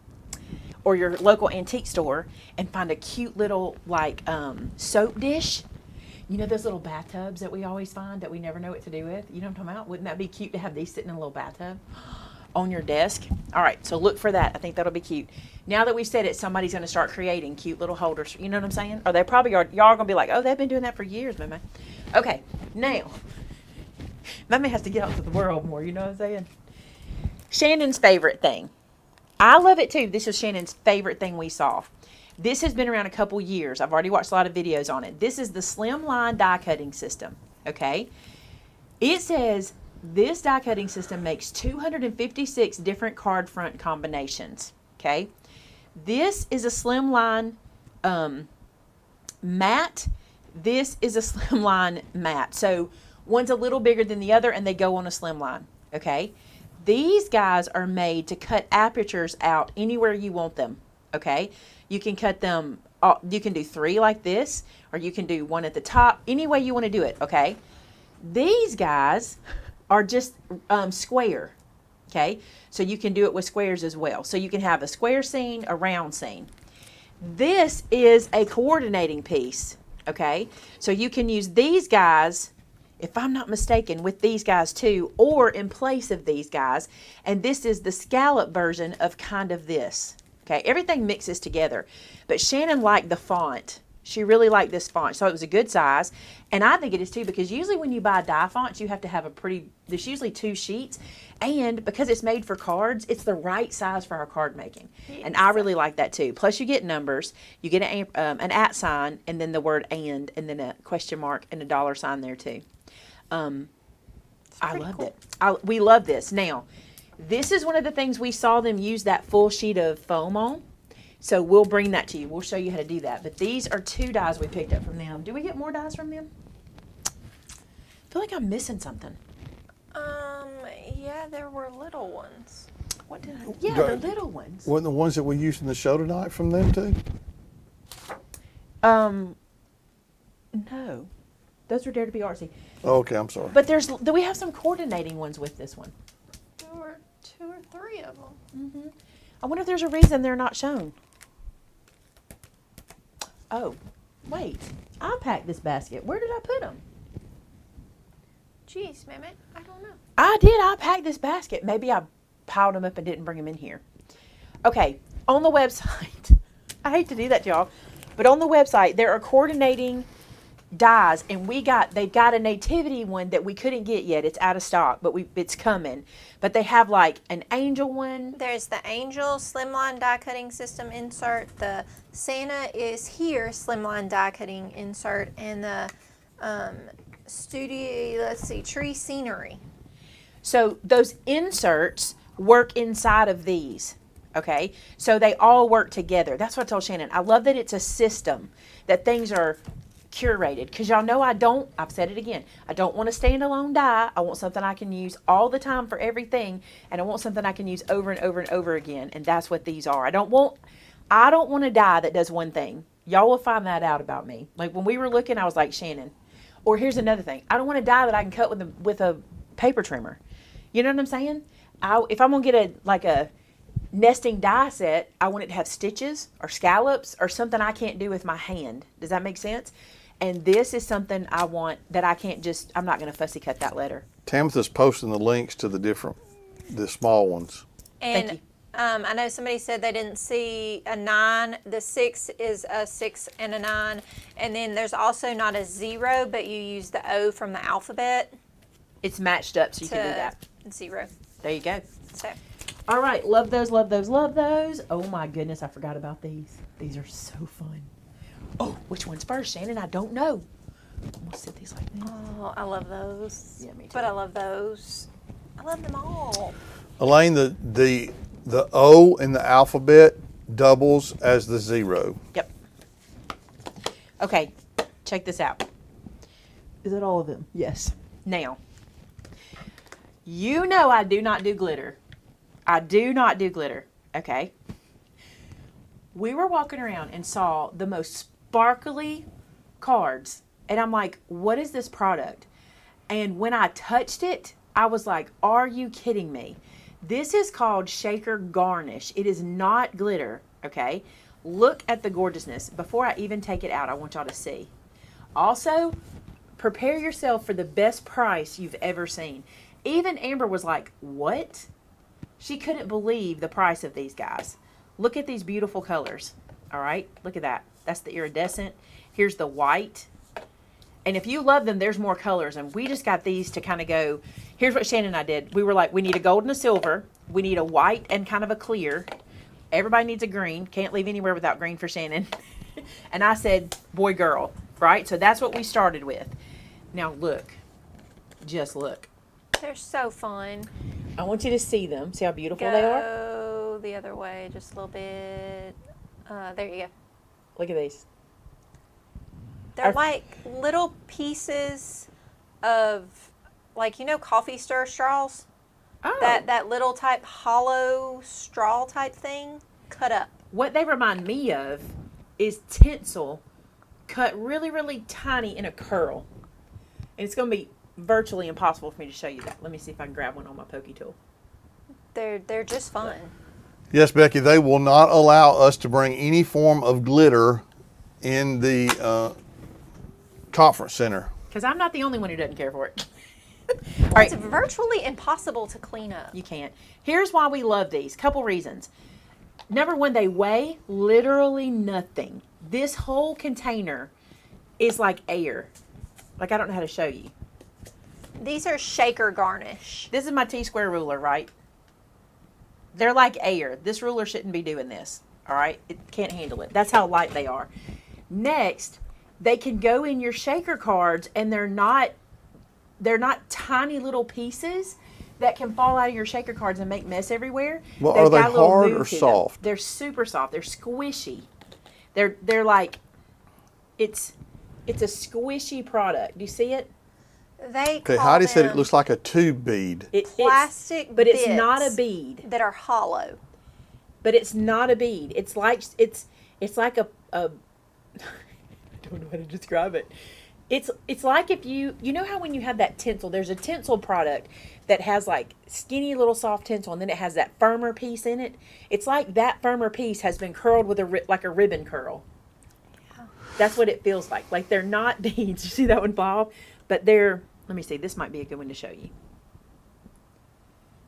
or your local antique store and find a cute little, like, soap dish. You know those little bathtubs that we always find that we never know what to do with? You know what I'm talking about? Wouldn't that be cute to have these sitting in a little bathtub on your desk? All right, so look for that. I think that'll be cute. Now that we've said it, somebody's going to start creating cute little holders. You know what I'm saying? Or they probably are. Y'all are going to be like, oh, they've been doing that for years, Maymay. Okay, now, Maymay has to get out to the world more. You know what I'm saying? Shannon's favorite thing. I love it too. This is Shannon's favorite thing we saw. This has been around a couple years. I've already watched a lot of videos on it. This is the Slimline die cutting system, okay? It says this die cutting system makes 256 different card front combinations, okay? This is a Slimline matte. This is a Slimline matte. So one's a little bigger than the other and they go on a Slimline, okay? These guys are made to cut apertures out anywhere you want them, okay? You can cut them, you can do 3 like this, or you can do 1 at the top, any way you want to do it, okay? These guys are just square, okay? So you can do it with squares as well. So you can have a square seam, a round seam. This is a coordinating piece, okay? So you can use these guys if I'm not mistaken, with these guys too, or in place of these guys. And this is the scallop version of kind of this. Okay, everything mixes together. But Shannon liked the font. She really liked this font, so it was a good size. And I think it is too, because usually when you buy die fonts, you have to have there's usually 2 sheets. And because it's made for cards, it's the right size for our card making. Yes. And I really like that too. Plus you get numbers, you get an @ sign, and then the word and then a question mark and a $sign there too. I loved it. We love this. Now, this is one of the things we saw them use that full sheet of foam on. So we'll bring that to you. We'll show you how to do that. But these are 2 dies we picked up from them. Do we get more dies from them? I feel like I'm missing something. Yeah, there were little ones. What did I? Yeah, the little ones. Weren't the ones that we used in the show tonight from them too? No. Those were Dare to Be Artsy. Oh, okay, I'm sorry. But do we have some coordinating ones with this one? There were 2 or 3 of them. Mm-hmm. I wonder if there's a reason they're not shown. Oh, wait. I packed this basket. Where did I put them? Jeez, Maymay, I don't know. I did. I packed this basket. Maybe I piled them up and didn't bring them in here. Okay, on the website, I hate to do that to y'all, but on the website, there are coordinating dies, and they've got a nativity one that we couldn't get yet. It's out of stock, but it's coming. But they have like an angel one. There's the angel slimline die cutting system insert. The Santa is here slimline die cutting insert, and the tree scenery. So those inserts work inside of these. Okay, so they all work together. That's what I told Shannon. I love that it's a system, that things are curated, because y'all know I've said it again, I don't want a standalone die. I want something I can use all the time for everything, and I want something I can use over and over and over again, and that's what these are. I don't want a die that does one thing. Y'all will find that out about me. Like when we were looking, I was like, Shannon, or here's another thing, I don't want a die that I can cut with a paper trimmer. You know what I'm saying? If I'm gonna get a nesting die set, I want it to have stitches or scallops or something I can't do with my hand. Does that make sense? And this is something I want that I'm not going to fussy cut that letter. Tamitha's posting the links to the small ones. And Thank you. I know somebody said they didn't see a 9. The 6 is a 6 and a 9. And then there's also not a 0, but you use the O from the alphabet. It's matched up, so you can do that. 0. There you go. So. All right. Love those, love those, love those. Oh, my goodness. I forgot about these. These are so fun. Oh, which one's first, Shannon? I don't know. I'm going to set these like this. Oh, I love those. Yeah, me too. But I love those. I love them all. Elaine, the O in the alphabet doubles as the 0. Yep. Okay. Check this out. Is it all of them? Yes. Now, you know I do not do glitter. I do not do glitter. Okay. We were walking around and saw the most sparkly cards. And I'm like, what is this product? And when I touched it, I was like, are you kidding me? This is called Shaker Garnish. It is not glitter, okay? Look at the gorgeousness. Before I even take it out, I want y'all to see. Also, prepare yourself for the best price you've ever seen. Even Amber was like, what? She couldn't believe the price of these guys. Look at these beautiful colors. All right, look at that. That's the iridescent. Here's the white. And if you love them, there's more colors. And we just got these to kind of go. Here's what Shannon and I did. We were like, we need a gold and a silver. We need a white and kind of a clear. Everybody needs a green. Can't leave anywhere without green for Shannon. And I said, boy, girl, right? So that's what we started with. Now look. Just look. They're so fun. I want you to see them. See how beautiful they are? Go the other way just a little bit. There you go. Look at these. They're like little pieces of, like, you know, coffee stir straws? Oh. That little type hollow straw type thing cut up. What they remind me of is tinsel cut really, really tiny in a curl. And it's going to be virtually impossible for me to show you that. Let me see if I can grab one on my pokey tool. They're just fun. Yes, Becky, they will not allow us to bring any form of glitter in the conference center. Because I'm not the only one who doesn't care for it. All right. It's virtually impossible to clean up. You can't. Here's why we love these. Couple reasons. Number one, they weigh literally nothing. This whole container is like air. Like, I don't know how to show you. These are shaker garnish. This is my T-square ruler, right? They're like air. This ruler shouldn't be doing this, all right? It can't handle it. That's how light they are. Next, they can go in your shaker cards, and they're not tiny little pieces that can fall out of your shaker cards and make mess everywhere. Well, They've are they got a little hard move or to them. soft? They're super soft. They're squishy. They're like, it's a squishy product. Do you see it? They Okay, call Heidi said it them looks like a tube bead. plastic but it's not a bits bead. that are hollow. But it's not a bead. It's like a I don't know how to describe it. It's like if you know how when you have that tinsel, there's a tinsel product that has like skinny little soft tinsel, and then it has that firmer piece in it. It's like that firmer piece has been curled with like a ribbon curl. Yeah. That's what it feels like. Like they're not beads. You see that one, Bob? But they're. Let me see. This might be a good one to show you.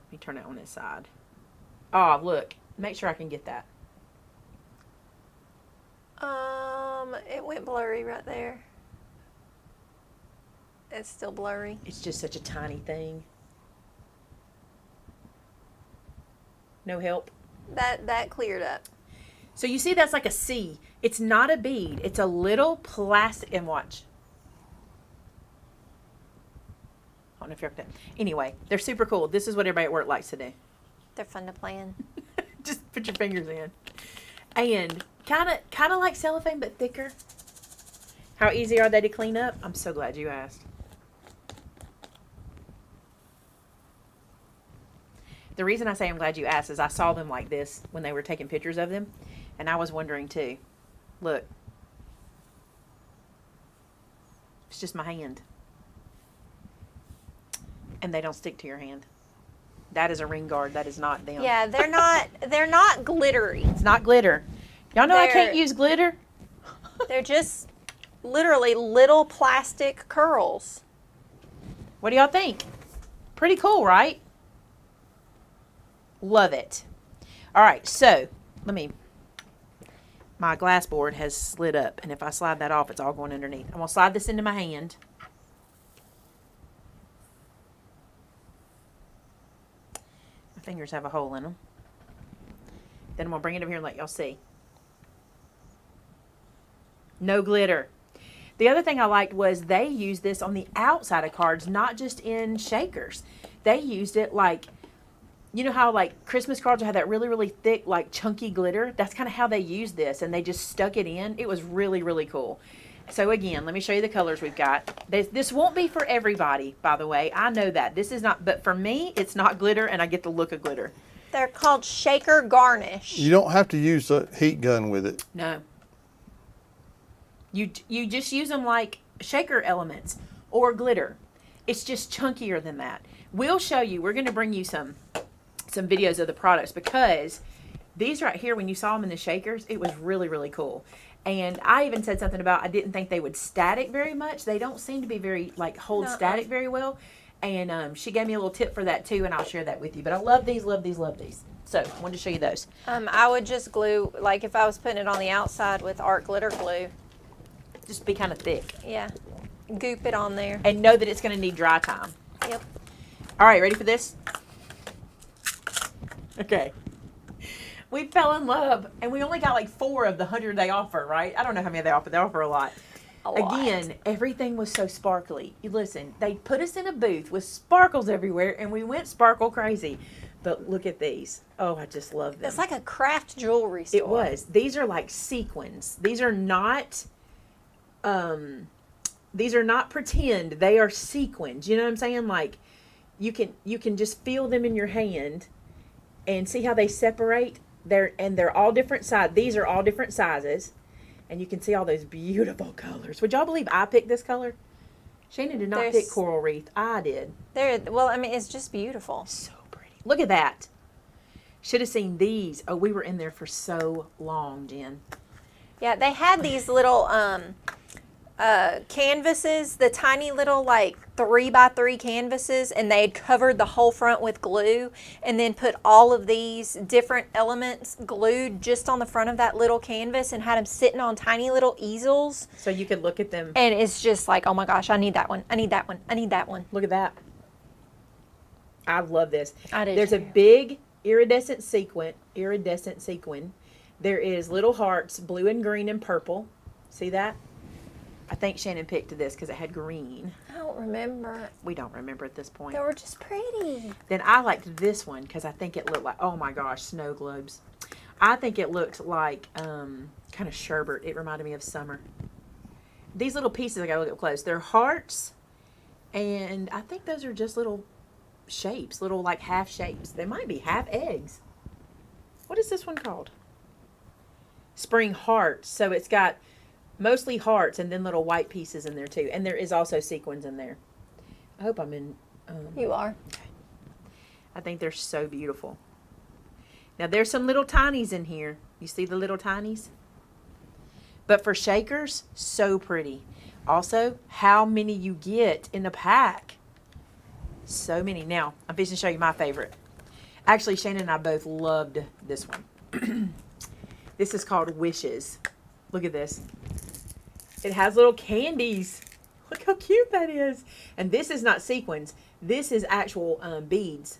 Let me turn it on this side. Oh, look. Make sure I can get that. It went blurry right there. It's still blurry. It's just such a tiny thing. No help. That cleared up. So you see that's like a C. It's not a bead. It's a little plastic. And watch. I don't know if you're okay. Anyway, they're super cool. This is what everybody at work likes to do. They're fun to play in. Just put your fingers in. And kind of like cellophane, but thicker. How easy are they to clean up? I'm so glad you asked. The reason I say I'm glad you asked is I saw them like this when they were taking pictures of them, and I was wondering too. Look. It's just my hand. And they don't stick to your hand. That is a ring guard. That is not them. Yeah, they're not glittery. It's not glitter. Y'all know I can't use glitter? They're just literally little plastic curls. What do y'all think? Pretty cool, right? Love it. All right, so my glass board has slid up, and if I slide that off, it's all going underneath. I'm going to slide this into my hand. My fingers have a hole in them. Then I'm going to bring it over here and let y'all see. No glitter. The other thing I liked was they used this on the outside of cards, not just in shakers. They used it like, you know how like Christmas cards have that really, really thick, like chunky glitter? That's kind of how they used this, and they just stuck it in. It was really, really cool. So again, let me show you the colors we've got. This won't be for everybody, by the way. I know that. This is not, but for me, it's not glitter, and I get the look of glitter. They're called shaker garnish. You don't have to use a heat gun with it. No. You just use them like shaker elements or glitter. It's just chunkier than that. We'll show you. We're going to bring you some videos of the products, because these right here, when you saw them in the shakers, it was really, really cool. And I even said something about I didn't think they would static very much. They don't seem to be very, like, hold static very well. And she gave me a little tip for that, too, and I'll share that with you. But I love these, love these, love these. So, I wanted to show you those. I would just glue, like if I was putting it on the outside with art glitter glue. Just be kind of thick. Yeah. Goop it on there. And know that it's going to need dry time. Yep. All right, ready for this? Okay. We fell in love, and we only got like 4 of the 100 they offer, right? I don't know how many they offer. They offer a lot. Again, everything was so sparkly. You listen, they put us in a booth with sparkles everywhere, and we went sparkle crazy. But look at these. Oh, I just love them. It's like a craft jewelry store. It was. These are like sequins. These are not pretend. They are sequins. You know what I'm saying? Like you can just feel them in your hand and see how they separate. They're all different size. These are all different sizes. And you can see all those beautiful colors. Would y'all believe I picked this color? Shannon did not pick coral wreath. I did. Well, I mean, it's just beautiful. So pretty. Look at that. Should have seen these. Oh, we were in there for so long, Jen. Yeah, they had these little canvases, the tiny little like 3x3 canvases, and they had covered the whole front with glue and then put all of these different elements glued just on the front of that little canvas and had them sitting on tiny little easels. So you could look at them. And it's just like, oh my gosh, I need that one. I need that one. I need that one. Look at that. I love this. I do There's a too. big iridescent sequin. There is little hearts, blue and green and purple. See that? I think Shannon picked this because it had green. I don't remember. We don't remember at this point. They were just pretty. Then I liked this one because I think it looked like, oh my gosh, snow globes. I think it looked like kind of sherbet. It reminded me of summer. These little pieces, I gotta look up close. They're hearts, and I think those are just little shapes, little like half shapes. They might be half eggs. What is this one called? Spring Hearts. So it's got mostly hearts and then little white pieces in there too. And there is also sequins in there. I hope I'm in. You are. I think they're so beautiful. Now there's some little tinies in here. You see the little tinies? But for shakers, so pretty. Also, how many you get in the pack. So many. Now, I'm fixing to show you my favorite. Actually, Shannon and I both loved this one. This is called Wishes. Look at this. It has little candies. Look how cute that is. And this is not sequins. This is actual beads.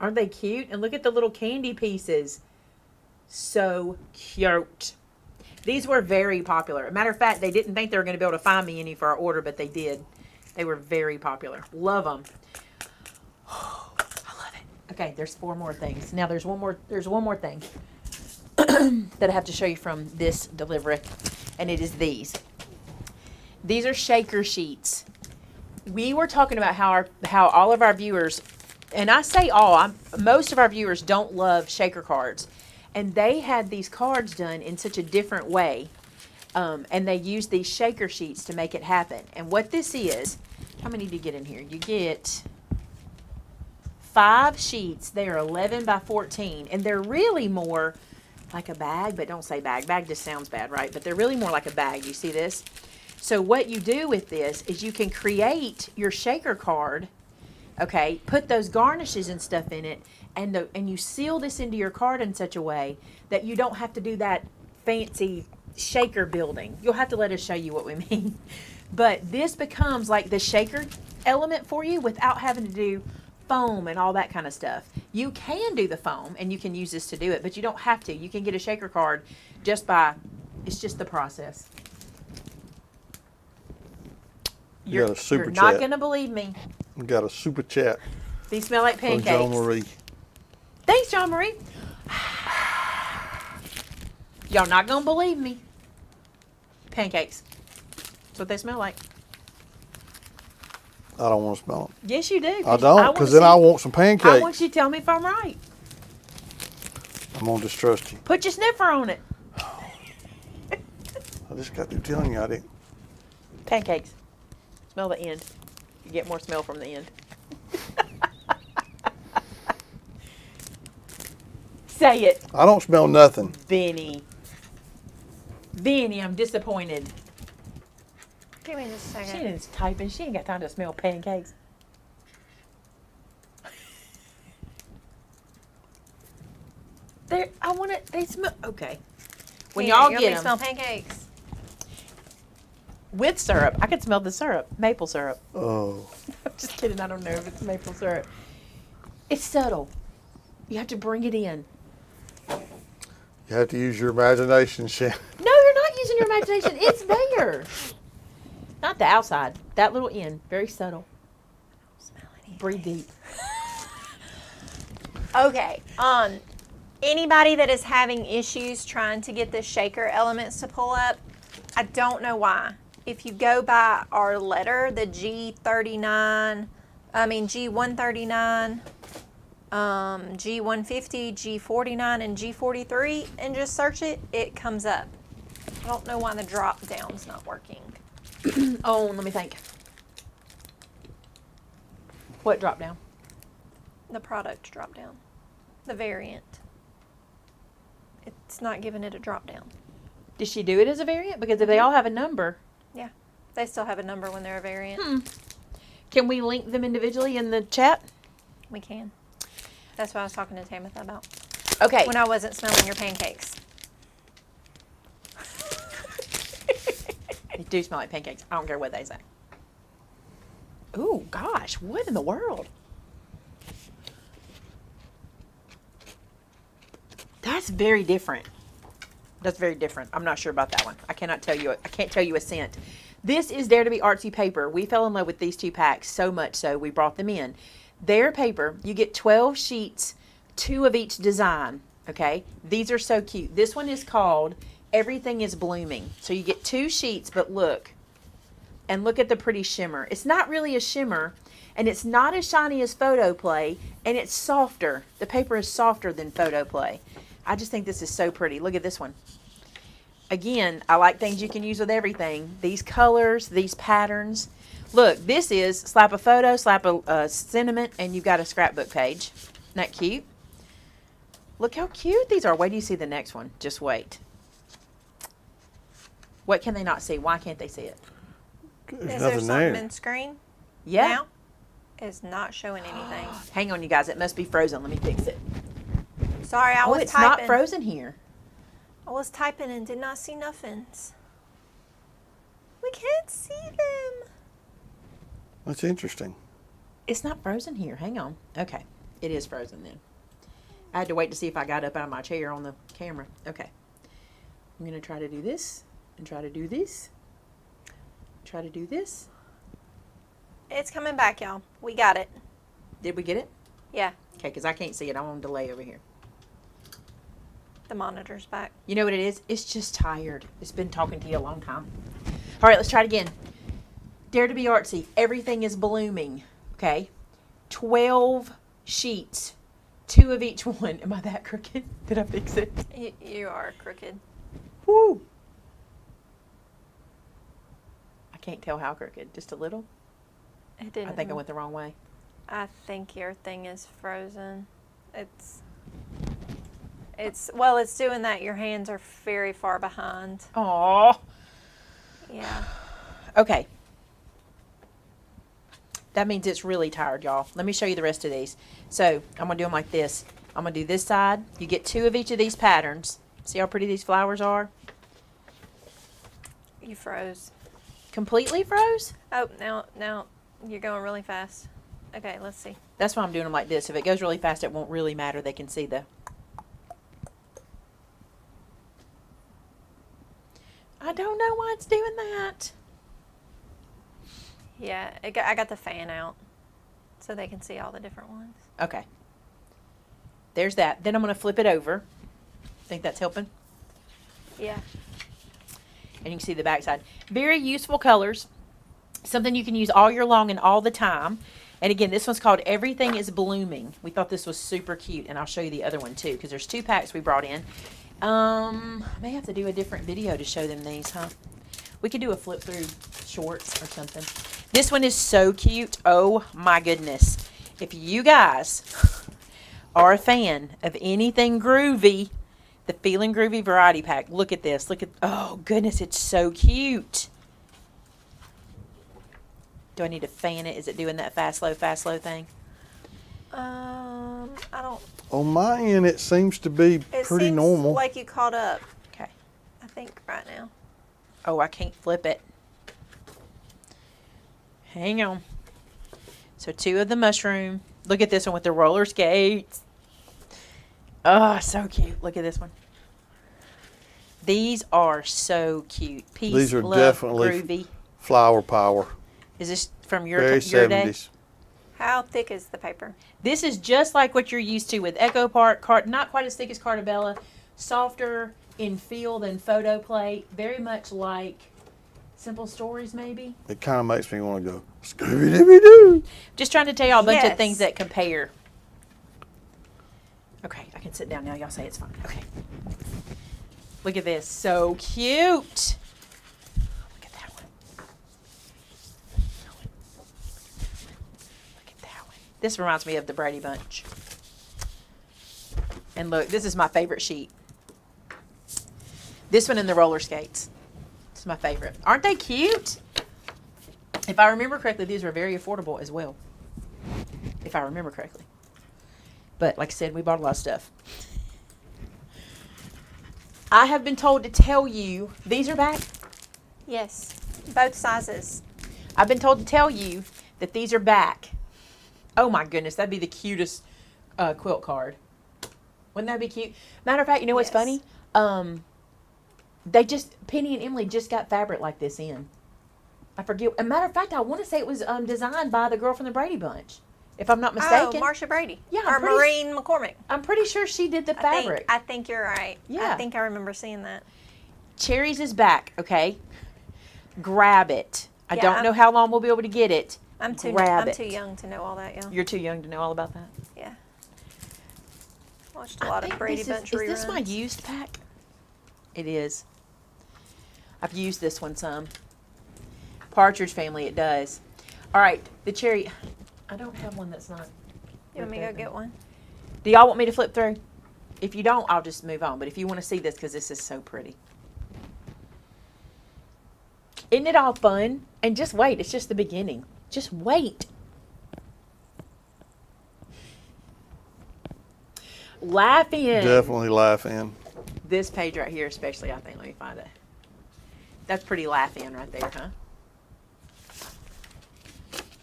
Aren't they cute? And look at the little candy pieces. So cute. These were very popular. As a matter of fact, they didn't think they were going to be able to find me any for our order, but they did. They were very popular. Love them. Oh, I love it. Okay, there's 4 more things. Now there's one more thing that I have to show you from this delivery, and it is these. These are shaker sheets. We were talking about how all of our viewers, and I say all, most of our viewers don't love shaker cards. And they had these cards done in such a different way. And they used these shaker sheets to make it happen. And what this is, how many do you get in here? You get 5 sheets. They are 11 by 14. And they're really more like a bag, but don't say bag. Bag just sounds bad, right? But they're really more like a bag. You see this? So what you do with this is you can create your shaker card, okay, put those garnishes and stuff in it, and you seal this into your card in such a way that you don't have to do that fancy shaker building. You'll have to let us show you what we mean. But this becomes like the shaker element for you without having to do foam and all that kind of stuff. You can do the foam and you can use this to do it, but you don't have to. You can get a shaker card just by, it's just the process. You got a super You're not chat. going to believe me. We got a super chat These smell like from pancakes. John Marie. Thanks, John Marie. Y'all not gonna believe me. Pancakes. That's what they smell like. I don't want to smell them. Yes, you do. I don't, because then I want some pancakes. I want you to tell me if I'm right. I'm going to distrust you. Put your sniffer on it. I just got through telling you I didn't. Pancakes. Smell the end. You get more smell from the end. Say it, I don't smell nothing. Benny. Benny, I'm disappointed. Give me just a second. Shannon's typing. She ain't got time to smell pancakes. I want it. They smell okay. When Here, y'all you want me get to them smell pancakes. with syrup, I can smell the syrup, maple syrup. Oh. I'm just kidding. I don't know if it's maple syrup. It's subtle. You have to bring it in. You have to use your imagination, Shannon. No, you're not using your imagination. It's there. Not the outside. That little end. Very subtle. Smell anything. Breathe deep. Okay. Anybody that is having issues trying to get the shaker elements to pull up, I don't know why. If you go by our letter, the G139, G150, G49, and G43, and just search it, it comes up. I don't know why the drop down's not working. Oh, let me think. What drop down? The product drop down. The variant. It's not giving it a drop down. Did she do it as a variant? Because if they all have a number, Yeah. They still have a number when they're a variant. can we link them individually in the chat? We can. That's what I was talking to Tamitha about. Okay. When I wasn't smelling your pancakes. They do smell like pancakes. I don't care what they say. Ooh, gosh, what in the world? That's very different. That's very different. I'm not sure about that one. I can't tell you a scent. This is Dare to Be Artsy paper. We fell in love with these 2 packs so much so we brought them in. Their paper, you get 12 sheets, 2 of each design. Okay, these are so cute. This one is called Everything is Blooming. So you get 2 sheets, but look. And look at the pretty shimmer. It's not really a shimmer, and it's not as shiny as Photo Play, and it's softer. The paper is softer than Photo Play. I just think this is so pretty. Look at this one. Again, I like things you can use with everything. These colors, these patterns. Look, this is slap a photo, slap a sentiment, and you've got a scrapbook page. Isn't that cute? Look how cute these are. Wait till you see the next one. Just wait. What can they not see? Why can't they see it? There's Is there nothing something there. in screen Yeah. now? It's not showing anything. Hang on, you guys. It must be frozen. Let me fix it. Sorry, I Oh, was it's typing. not frozen here. I was typing and did not see nothings. We can't see them. That's interesting. It's not frozen here. Hang on. Okay. It is frozen then. I had to wait to see if I got up out of my chair on the camera. Okay. I'm going to try to do this and try to do this. Try to do this. It's coming back, y'all. We got it. Did we get it? Yeah, Okay, because I can't see it. I'm on delay over here. the monitor's back. You know what it is? It's just tired. It's been talking to you a long time. All right, let's try it again. Dare to be artsy. Everything is blooming. Okay. 12 sheets. 2 of each one. Am I that crooked? Did I fix it? You are crooked. Woo! I can't tell how crooked. Just a little? It didn't. I think I went the wrong way. I think your thing is frozen. Well, it's doing that. Your hands are very far behind. Aww. Yeah. Okay. That means it's really tired, y'all. Let me show you the rest of these. So, I'm going to do them like this. I'm going to do this side. You get 2 of each of these patterns. See how pretty these flowers are? You froze. Completely froze? Oh, now you're going really fast. Okay, let's see. That's why I'm doing them like this. If it goes really fast, it won't really matter. They can see the... I don't know why it's doing that. Yeah, I got the fan out so they can see all the different ones. Okay. There's that. Then I'm going to flip it over. Think that's helping? Yeah. And you can see the back side. Very useful colors. Something you can use all year long and all the time. And again, this one's called Everything is Blooming. We thought this was super cute, and I'll show you the other one too, because there's 2 packs we brought in. I may have to do a different video to show them these, huh? We could do a flip through shorts or something. This one is so cute. Oh my goodness. If you guys are a fan of anything groovy, the Feeling Groovy Variety Pack, look at this. Look at, oh goodness, it's so cute. Do I need to fan it? Is it doing that fast, slow thing? I don't. On my end, it seems to be It pretty seems normal. like you caught up. Okay. I think right now. Oh, I can't flip it. Hang on. So 2 of the mushroom. Look at this one with the roller skates. Oh, so cute. Look at this one. These are so cute. Peace, These are love, definitely groovy. Flower power. Is this from your Very day? 70s. How thick is the paper? This is just like what you're used to with Echo Park. Not quite as thick as Cartabella. Softer in feel than Photo Play. Very much like Simple Stories, maybe. It kind of makes me want to go, Scooby-Dooby-Doo. Just trying to tell y'all a bunch of Yes. things that compare. Okay, I can sit down now. Y'all say it's fine. Okay. Look at this. So cute. Look at that one. Look at that one. This reminds me of the Brady Bunch. And look, this is my favorite sheet. This one and the roller skates. It's my favorite. Aren't they cute? If I remember correctly, these were very affordable as well. If I remember correctly. But like I said, we bought a lot of stuff. I have been told to tell you, these are back. Yes, both sizes. I've been told to tell you that these are back. Oh my goodness, that'd be the cutest quilt card. Wouldn't that be cute? Matter of fact, you know what's Yes. funny? Penny and Emily just got fabric like this in. I forget. A matter of fact, I want to say it was designed by the girl from the Brady Bunch, if I'm not mistaken. Oh, Marcia Brady. Yeah, Or I'm pretty Maureen McCormick. I'm pretty sure she did the fabric. I think you're right. Yeah. I think I remember seeing that. Cherries is back, okay? Grab it. I Yeah, don't know how long we'll be able to get it. I'm too Grab it. young to know all that, yeah. You're too young to know all about that. Yeah. Watched a lot of Brady Bunch reruns. Is this my used pack? It is. I've used this one some. Partridge Family, it does. All right, the cherry. I don't have one that's not. You want me to go get one? Do y'all want me to flip through? If you don't, I'll just move on. But if you want to see this, because this is so pretty. Isn't it all fun? And just wait. It's just the beginning. Just wait. Laugh in. Definitely laugh in. This page right here especially, I think. Let me find it. That's pretty laugh in right there, huh?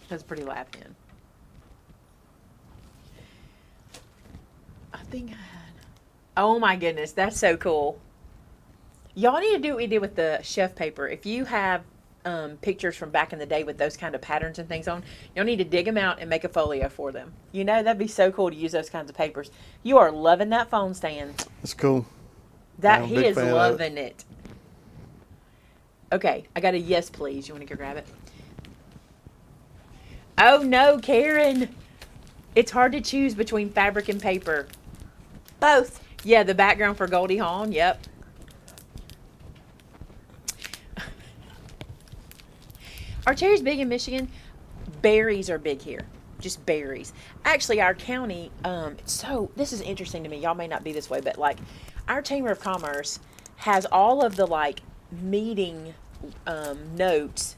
That's pretty laugh in. I think I had. Oh my goodness, that's so cool. Y'all need to do what we did with the chef paper. If you have pictures from back in the day with those kind of patterns and things on, you'll need to dig them out and make a folio for them. You know, that'd be so cool to use those kinds of papers. You are loving that phone stand. It's cool. That I'm a he big is fan of it. loving it. Okay, I got a yes, please. You want to go grab it? Oh no, Karen! It's hard to choose between fabric and paper. Both. Yeah, the background for Goldie Hawn. Yep. Are cherries big in Michigan? Berries are big here. Just berries. Actually, our county, so this is interesting to me. Y'all may not be this way, but like our Chamber of Commerce has all of the like meeting notes.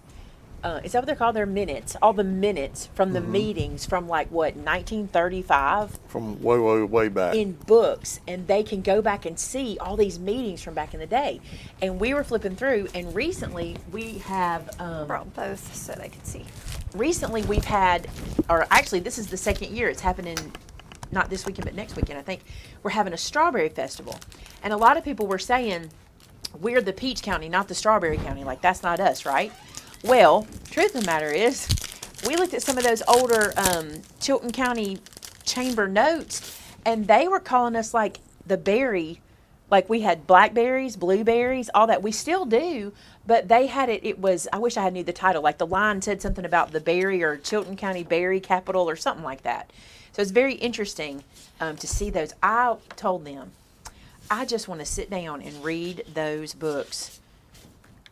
Is that what they're called? They're minutes. All the minutes from the meetings from like what, 1935? From way, way, way back. In books, and they can go back and see all these meetings from back in the day. And we were flipping through, and recently we have Brought both so they could see. recently we've had, or actually this is the second year it's happening, not this weekend but next weekend I think. We're having a strawberry festival, and a lot of people were saying we're the peach county, not the strawberry county. Like, that's not us, right? Well, truth of the matter is, we looked at some of those older Chilton County Chamber notes, and they were calling us like the berry. Like, we had blackberries, blueberries, all that. We still do, but they had it was, I wish I had knew the title. Like, the line said something about the berry or Chilton County Berry Capital or something like that. So it's very interesting to see those. I told them, I just want to sit down and read those books.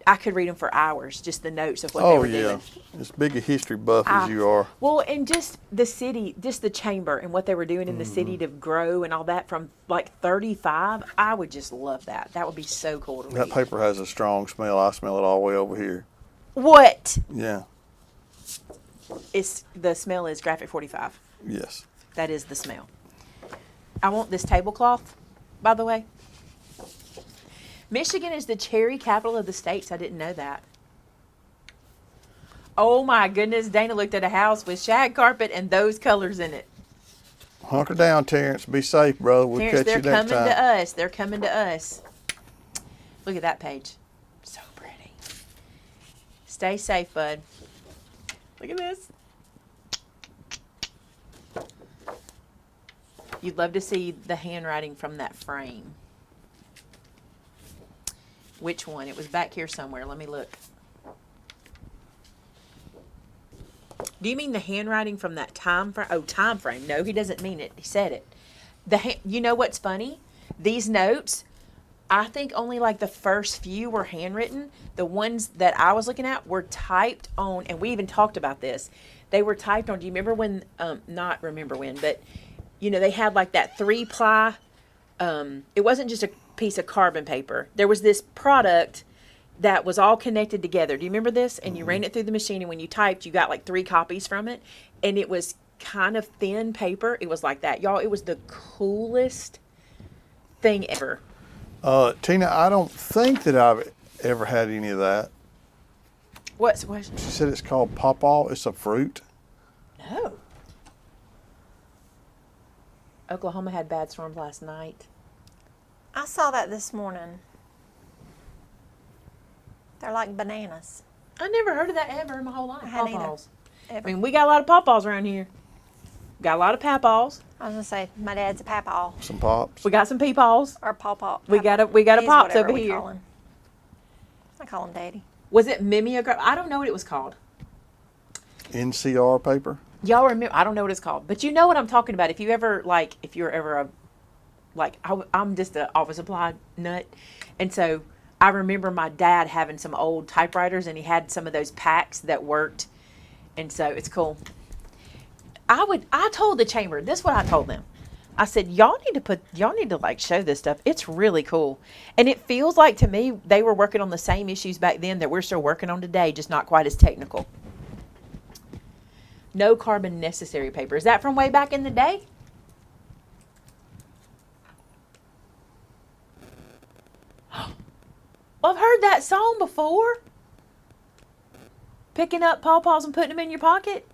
I could read them for hours, just the notes of what they Oh were yeah, doing. as big a history buff as you are. Well, and just the city, just the chamber and what they were doing in the city to grow and all that from like 35, I would just love that. That would be so cool to read. That paper has a strong smell. I smell it all the way over here. What? Yeah. The smell is Graphic 45. Yes. That is the smell. I want this tablecloth, by the way. Michigan is the cherry capital of the states. I didn't know that. Oh my goodness, Dana looked at a house with shag carpet and those colors in it. Hunker down, Terrence. Be safe, brother. We'll Terrence, catch they're you next coming time. to us. They're coming to us. Look at that page. So pretty. Stay safe, bud. Look at this. You'd love to see the handwriting from that frame. Which one? It was back here somewhere. Let me look. Do you mean the handwriting from that time frame? Oh, time frame. No, he doesn't mean it. He said it. You know what's funny? These notes, I think only like the first few were handwritten. The ones that I was looking at were typed on, and we even talked about this. They were typed on. Do you remember when, but, you know, they had like that 3-ply, it wasn't just a piece of carbon paper. There was this product that was all connected together. Do you remember this? And you ran it through the machine, and when you typed, you got like 3 copies from it. And it was kind of thin paper. It was like that. Y'all, it was the coolest thing ever. Tina, I don't think that I've ever had any of that. What's the question? She said it's called pawpaw. It's a fruit. No. Oklahoma had bad storms last night. I saw that this morning. They're like bananas. I never heard of that ever in my whole life. I hadn't either. Pawpaws. I Ever. mean, we got a lot of pawpaws around here. Got a lot of papaws. I was gonna say my dad's a papaw Some pops. We got some peepaws. or pawpaw. We got a He's pops whatever over we here. call him. I call him Daddy. Was it mimeograph? I don't know what it was called. NCR paper. Y'all remember? I don't know what it's called, but you know what I'm talking about. If you ever if you're ever I'm just an office supply nut, and so I remember my dad having some old typewriters, and he had some of those packs that worked, and so it's cool. I told the chamber, this is what I told them. I said, y'all need to like show this stuff. It's really cool. And it feels like to me they were working on the same issues back then that we're still working on today, just not quite as technical. No carbon necessary paper. Is that from way back in the day? Well, I've heard that song before. Picking up pawpaws and putting them in your pocket.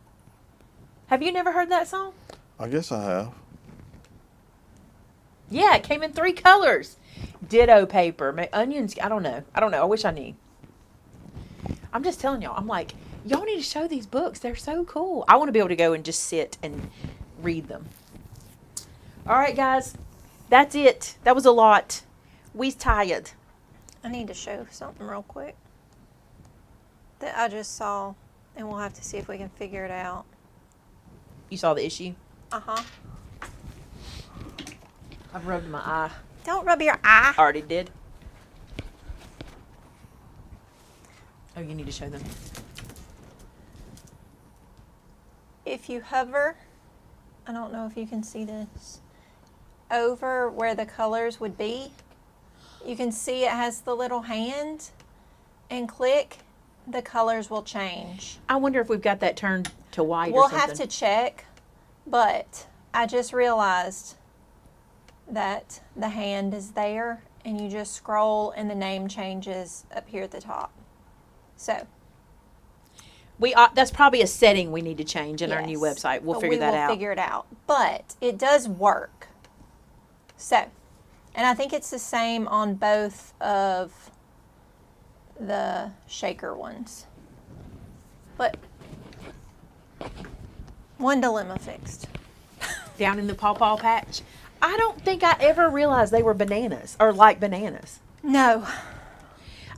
Have you never heard that song? I guess I have. Yeah, it came in 3 colors. Ditto paper, onions. I don't know. I wish I knew. I'm just telling y'all. I'm like, y'all need to show these books. They're so cool. I want to be able to go and just sit and read them. All right, guys. That's it. That was a lot. We's tired. I need to show something real quick that I just saw, and we'll have to see if we can figure it out. You saw the issue? Uh-huh. I've rubbed my eye. Don't rub your eye. Already did. Oh, you need to show them. If you hover, I don't know if you can see this, over where the colors would be, you can see it has the little hand, and click, the colors will change. I wonder if we've got that turned to white We'll or something. have to check, but I just realized that the hand is there, and you just scroll and the name changes up here at the top. So that's probably a setting we need to change in our new yes, website. We'll but figure that out. We'll figure it out. But it does work. So, and I think it's the same on both of the shaker ones. But one dilemma fixed. Down in the pawpaw patch. I don't think I ever realized they were bananas or like bananas. No.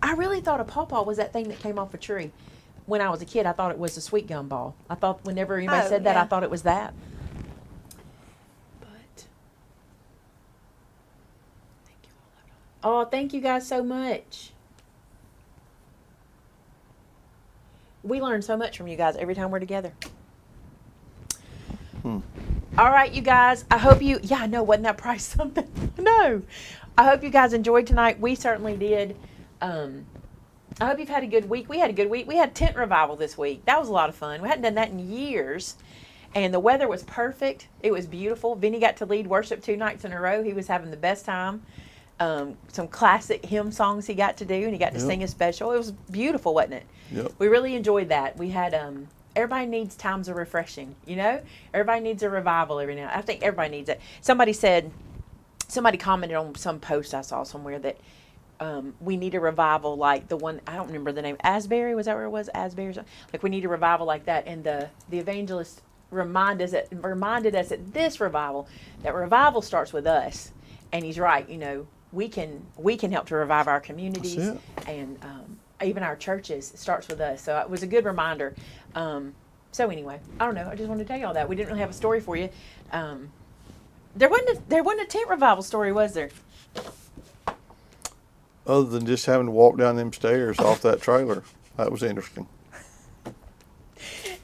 I really thought a pawpaw was that thing that came off a tree. When I was a kid, I thought it was a sweet gum ball. I thought whenever anybody said that, yeah. I thought it was that. But thank you all. Oh, thank you guys so much. We learn so much from you guys every time we're together. All right, you guys. I hope you. Yeah, I know. Wasn't that price something? No. I hope you guys enjoyed tonight. We certainly did. I hope you've had a good week. We had a good week. We had tent revival this week. That was a lot of fun. We hadn't done that in years. And the weather was perfect. It was beautiful. Vinny got to lead worship 2 nights in a row. He was having the best time. Some classic hymn songs he got to do, and he got to sing a special. It was beautiful, wasn't it? Yep. We really enjoyed that. We had everybody needs times of refreshing, you know? Everybody needs a revival every now. I think everybody needs it. Somebody commented on some post I saw somewhere that we need a revival like the one, I don't remember the name, Asbury, was that where it was? Asbury or something? Like we need a revival like that. And the evangelist reminded us at this revival that revival starts with us. And he's right, you know, we can help to revive our communities and even our churches. It starts with us. So it was a good reminder. So anyway, I don't know. I just wanted to tell you all that. We didn't really have a story for you. There wasn't a tent revival story, was there? Other than just having to walk down them stairs off that trailer. That was interesting.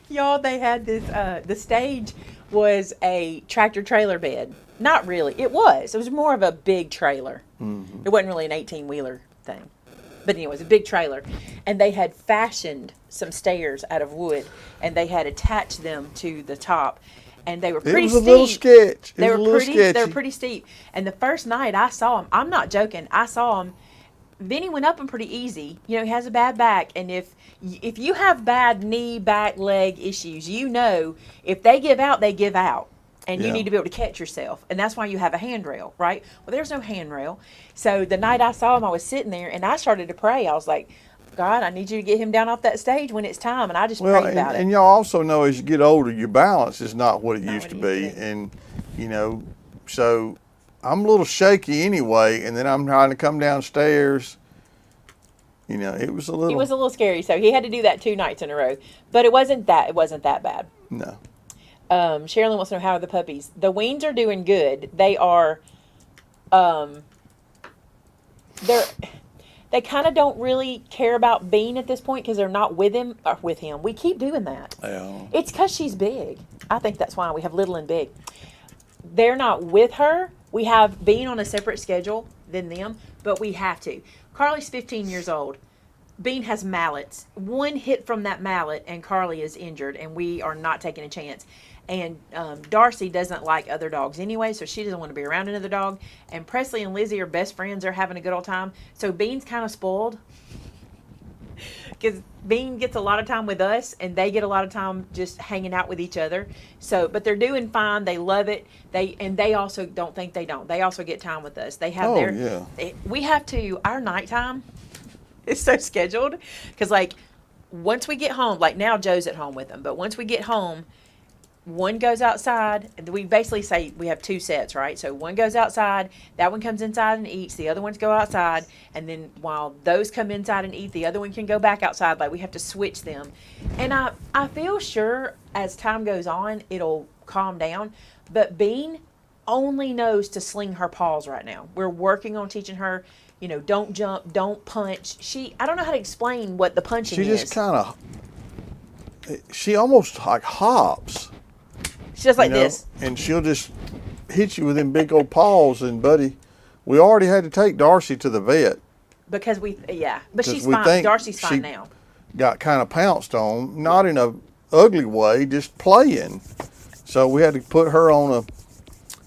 Y'all, they had this, the stage was a tractor trailer bed. Not really. It was more of a big trailer. It wasn't really an 18-wheeler thing. But anyway, it was a big trailer. And they had fashioned some stairs out of wood, and they had attached them to the top. And they were pretty steep. It was a little sketch. They were pretty steep. And the first night I saw them, I'm not joking, I saw them. Vinny went up them pretty easy. You know, he has a bad back, and if you have bad knee, back, leg issues, you know if they give out, they give out. And you need to be able to catch yourself. And that's why you have a handrail, right? Well, there's no handrail. So the night I saw him, I was sitting there, and I started to pray. I was like, God, I need you to get him down off that stage when it's time. And I just prayed about it. And y'all also know as you get older, your balance is not what it used to be. And, you know, so I'm a little shaky anyway. And then I'm trying to come downstairs. You know, it was a little scary. So he had to do that 2 nights in a row. But it wasn't that bad. No. Sherilyn wants to know, how are the puppies? The weans are doing good. They are, they kind of don't really care about Bean at this point because they're not with him. We keep doing that. Yeah. It's because she's big. I think that's why we have little and big. They're not with her. We have Bean on a separate schedule than them, but we have to. Carly's 15 years old. Bean has mallets. One hit from that mallet, and Carly is injured, and we are not taking a chance. And Darcy doesn't like other dogs anyway, so she doesn't want to be around another dog. And Presley and Lizzie are best friends. They're having a good old time. So Bean's kind of spoiled because Bean gets a lot of time with us, and they get a lot of time just hanging out with each other. So, but they're doing fine. They love it. They also don't think they don't. They also get time with us. They have we have to, our nighttime is so scheduled because, like, once we get home, like now Joe's at home with them, but once we get home, one goes outside, and we basically say we have 2 sets, right? So one goes outside, that one comes inside and eats, the other ones go outside, and then while those come inside and eat, the other one can go back outside. Like, we have to switch them. And I feel sure as time goes on, it'll calm down. But Bean only knows to sling her paws right now. We're working on teaching her, you know, don't jump, don't punch. I don't know how to explain what the punching is. She just kind of, she almost like hops. She's just like this. And she'll just hit you with them big old paws. And, buddy, we already had to take Darcy to the vet. Because but she's fine. Darcy's fine now. Got kind of pounced on, not in a ugly way, just playing. So we had to put her on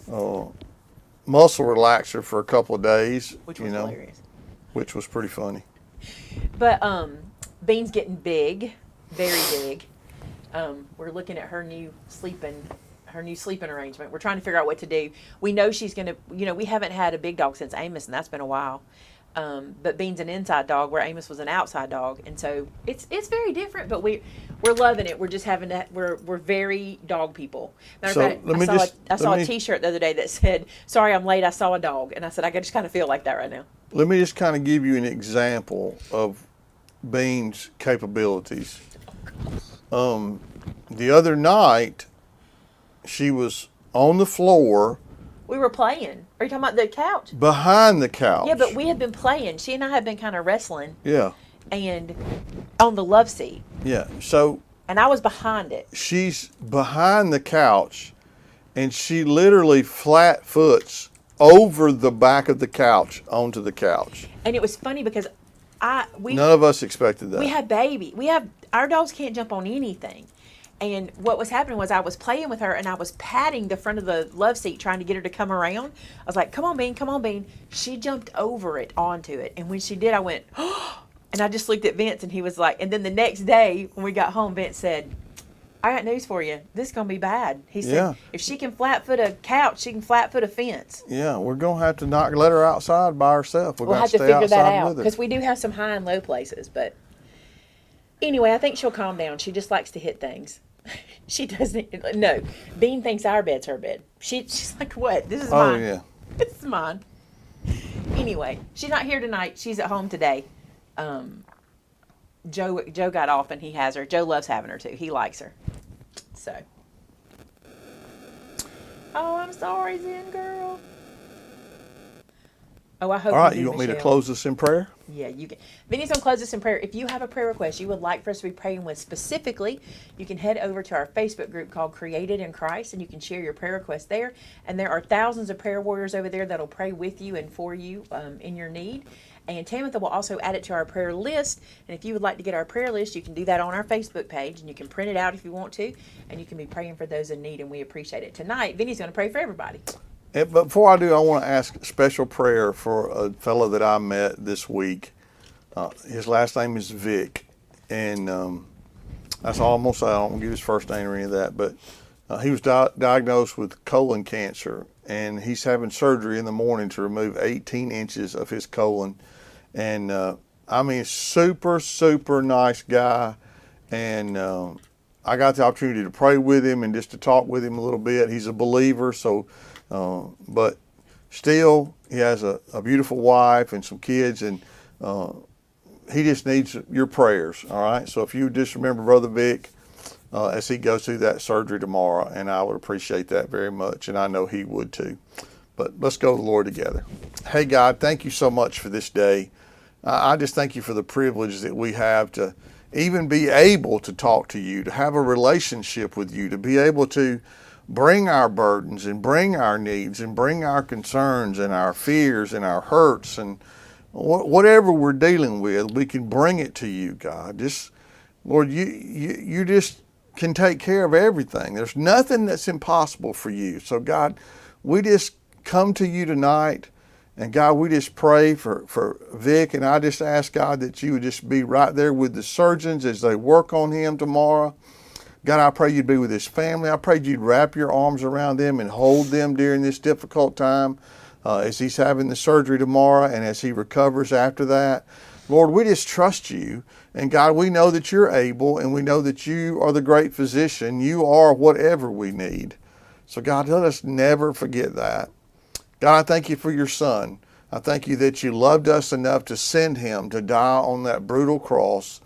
a muscle relaxer for a couple of days. Which was hilarious. Which was pretty funny. But Bean's getting big, very big. We're looking at her new sleeping arrangement. We're trying to figure out what to do. We know she's going to, you know, we haven't had a big dog since Amos, and that's been a while. But Bean's an inside dog where Amos was an outside dog. And so it's very different, but we're loving it. We're just having to, we're very dog people. Matter of fact, I saw a t-shirt the other day that said, "Sorry, I'm late. I saw a dog." And I said, I just kind of feel like that right now. Let me just kind of give you an example of Bean's capabilities. The other night, she was on the floor. We were playing. Are you talking about the couch? Behind the couch. Yeah, but we had been playing. She and I had been kind of wrestling. Yeah. And on the love seat. Yeah. So. And I was behind it. She's behind the couch, and she literally flat foots over the back of the couch onto the couch. And it was funny because none of us expected that. We had baby. Our dogs can't jump on anything. And what was happening was I was playing with her, and I was patting the front of the love seat trying to get her to come around. I was like, come on, Bean, come on, Bean. She jumped over it, onto it. And when she did, I went, oh, and I just looked at Vince, and he was like, and then the next day when we got home, Vince said, I got news for you. This is going to be bad. He said, if she can flat foot a couch, she can flat foot a fence. Yeah, we're going to have to not let her outside by herself. We'll have to figure that out because we do have some high and low places. But anyway, I think she'll calm down. She just likes to hit things. She doesn't. No, Bean thinks our bed's her bed. She's like, what? This is mine. Oh, yeah. This is mine. Anyway, she's not here tonight. She's at home today. Joe got off and he has her. Joe loves having her too. He likes her. So. Oh, I'm sorry, Zen girl. Oh, I hope All right, do, you want me to Michelle. close us in prayer? Yeah, you can. Vinny's going to close us in prayer. If you have a prayer request you would like for us to be praying with specifically, you can head over to our Facebook group called Created in Christ, and you can share your prayer request there. And there are thousands of prayer warriors over there that'll pray with you and for you in your need. And Tamitha will also add it to our prayer list. And if you would like to get our prayer list, you can do that on our Facebook page, and you can print it out if you want to, and you can be praying for those in need, and we appreciate it. Tonight, Vinny's going to pray for everybody. But before I do, I want to ask a special prayer for a fellow that I met this week. His last name is Vic, and that's all I'm going to say. I don't want to give his first name or any of that, but he was diagnosed with colon cancer, and he's having surgery in the morning to remove 18 inches of his colon. And I mean, super, super nice guy. And I got the opportunity to pray with him and just to talk with him a little bit. He's a believer, so, but still, he has a beautiful wife and some kids, and he just needs your prayers, all right? So if you just remember Brother Vic as he goes through that surgery tomorrow, and I would appreciate that very much, and I know he would too. But let's go to the Lord together. Hey, God, thank you so much for this day. I just thank you for the privilege that we have to even be able to talk to you, to have a relationship with you, to be able to bring our burdens and bring our needs and bring our concerns and our fears and our hurts and whatever we're dealing with, we can bring it to you, God. Just, Lord, you just can take care of everything. There's nothing that's impossible for you. So, God, we just come to you tonight. And God, we just pray for Vic, and I just ask, God, that you would just be right there with the surgeons as they work on him tomorrow. God, I pray you'd be with his family. I pray you'd wrap your arms around them and hold them during this difficult time as he's having the surgery tomorrow and as he recovers after that. Lord, we just trust you. And God, we know that you're able, and we know that you are the great physician. You are whatever we need. So God, let us never forget that. God, I thank you for your son. I thank you that you loved us enough to send him to die on that brutal cross,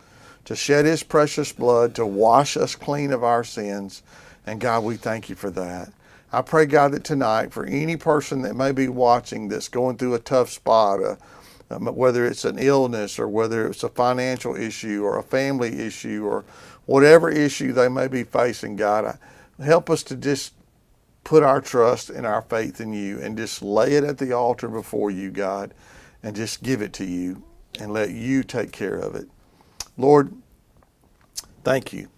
to shed his precious blood, to wash us clean of our sins. And God, we thank you for that. I pray, God, that tonight, for any person that may be watching that's going through a tough spot, whether it's an illness or whether it's a financial issue or a family issue or whatever issue they may be facing, God, help us to just put our trust and our faith in you and just lay it at the altar before you, God, and just give it to you and let you take care of it. Lord, thank you.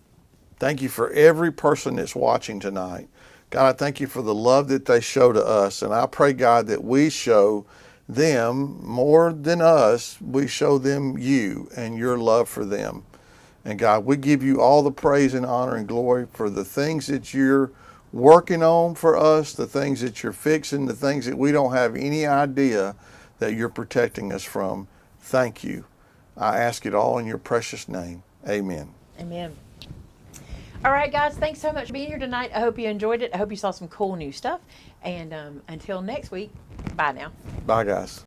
Thank you for every person that's watching tonight. God, I thank you for the love that they show to us. And I pray, God, that we show them more than us. We show them you and your love for them. And God, we give you all the praise and honor and glory for the things that you're working on for us, the things that you're fixing, the things that we don't have any idea that you're protecting us from. Thank you. I ask it all in your precious name. Amen. Amen. All right, guys, thanks so much for being here tonight. I hope you enjoyed it. I hope you saw some cool new stuff. And until next week, bye now. Bye, guys.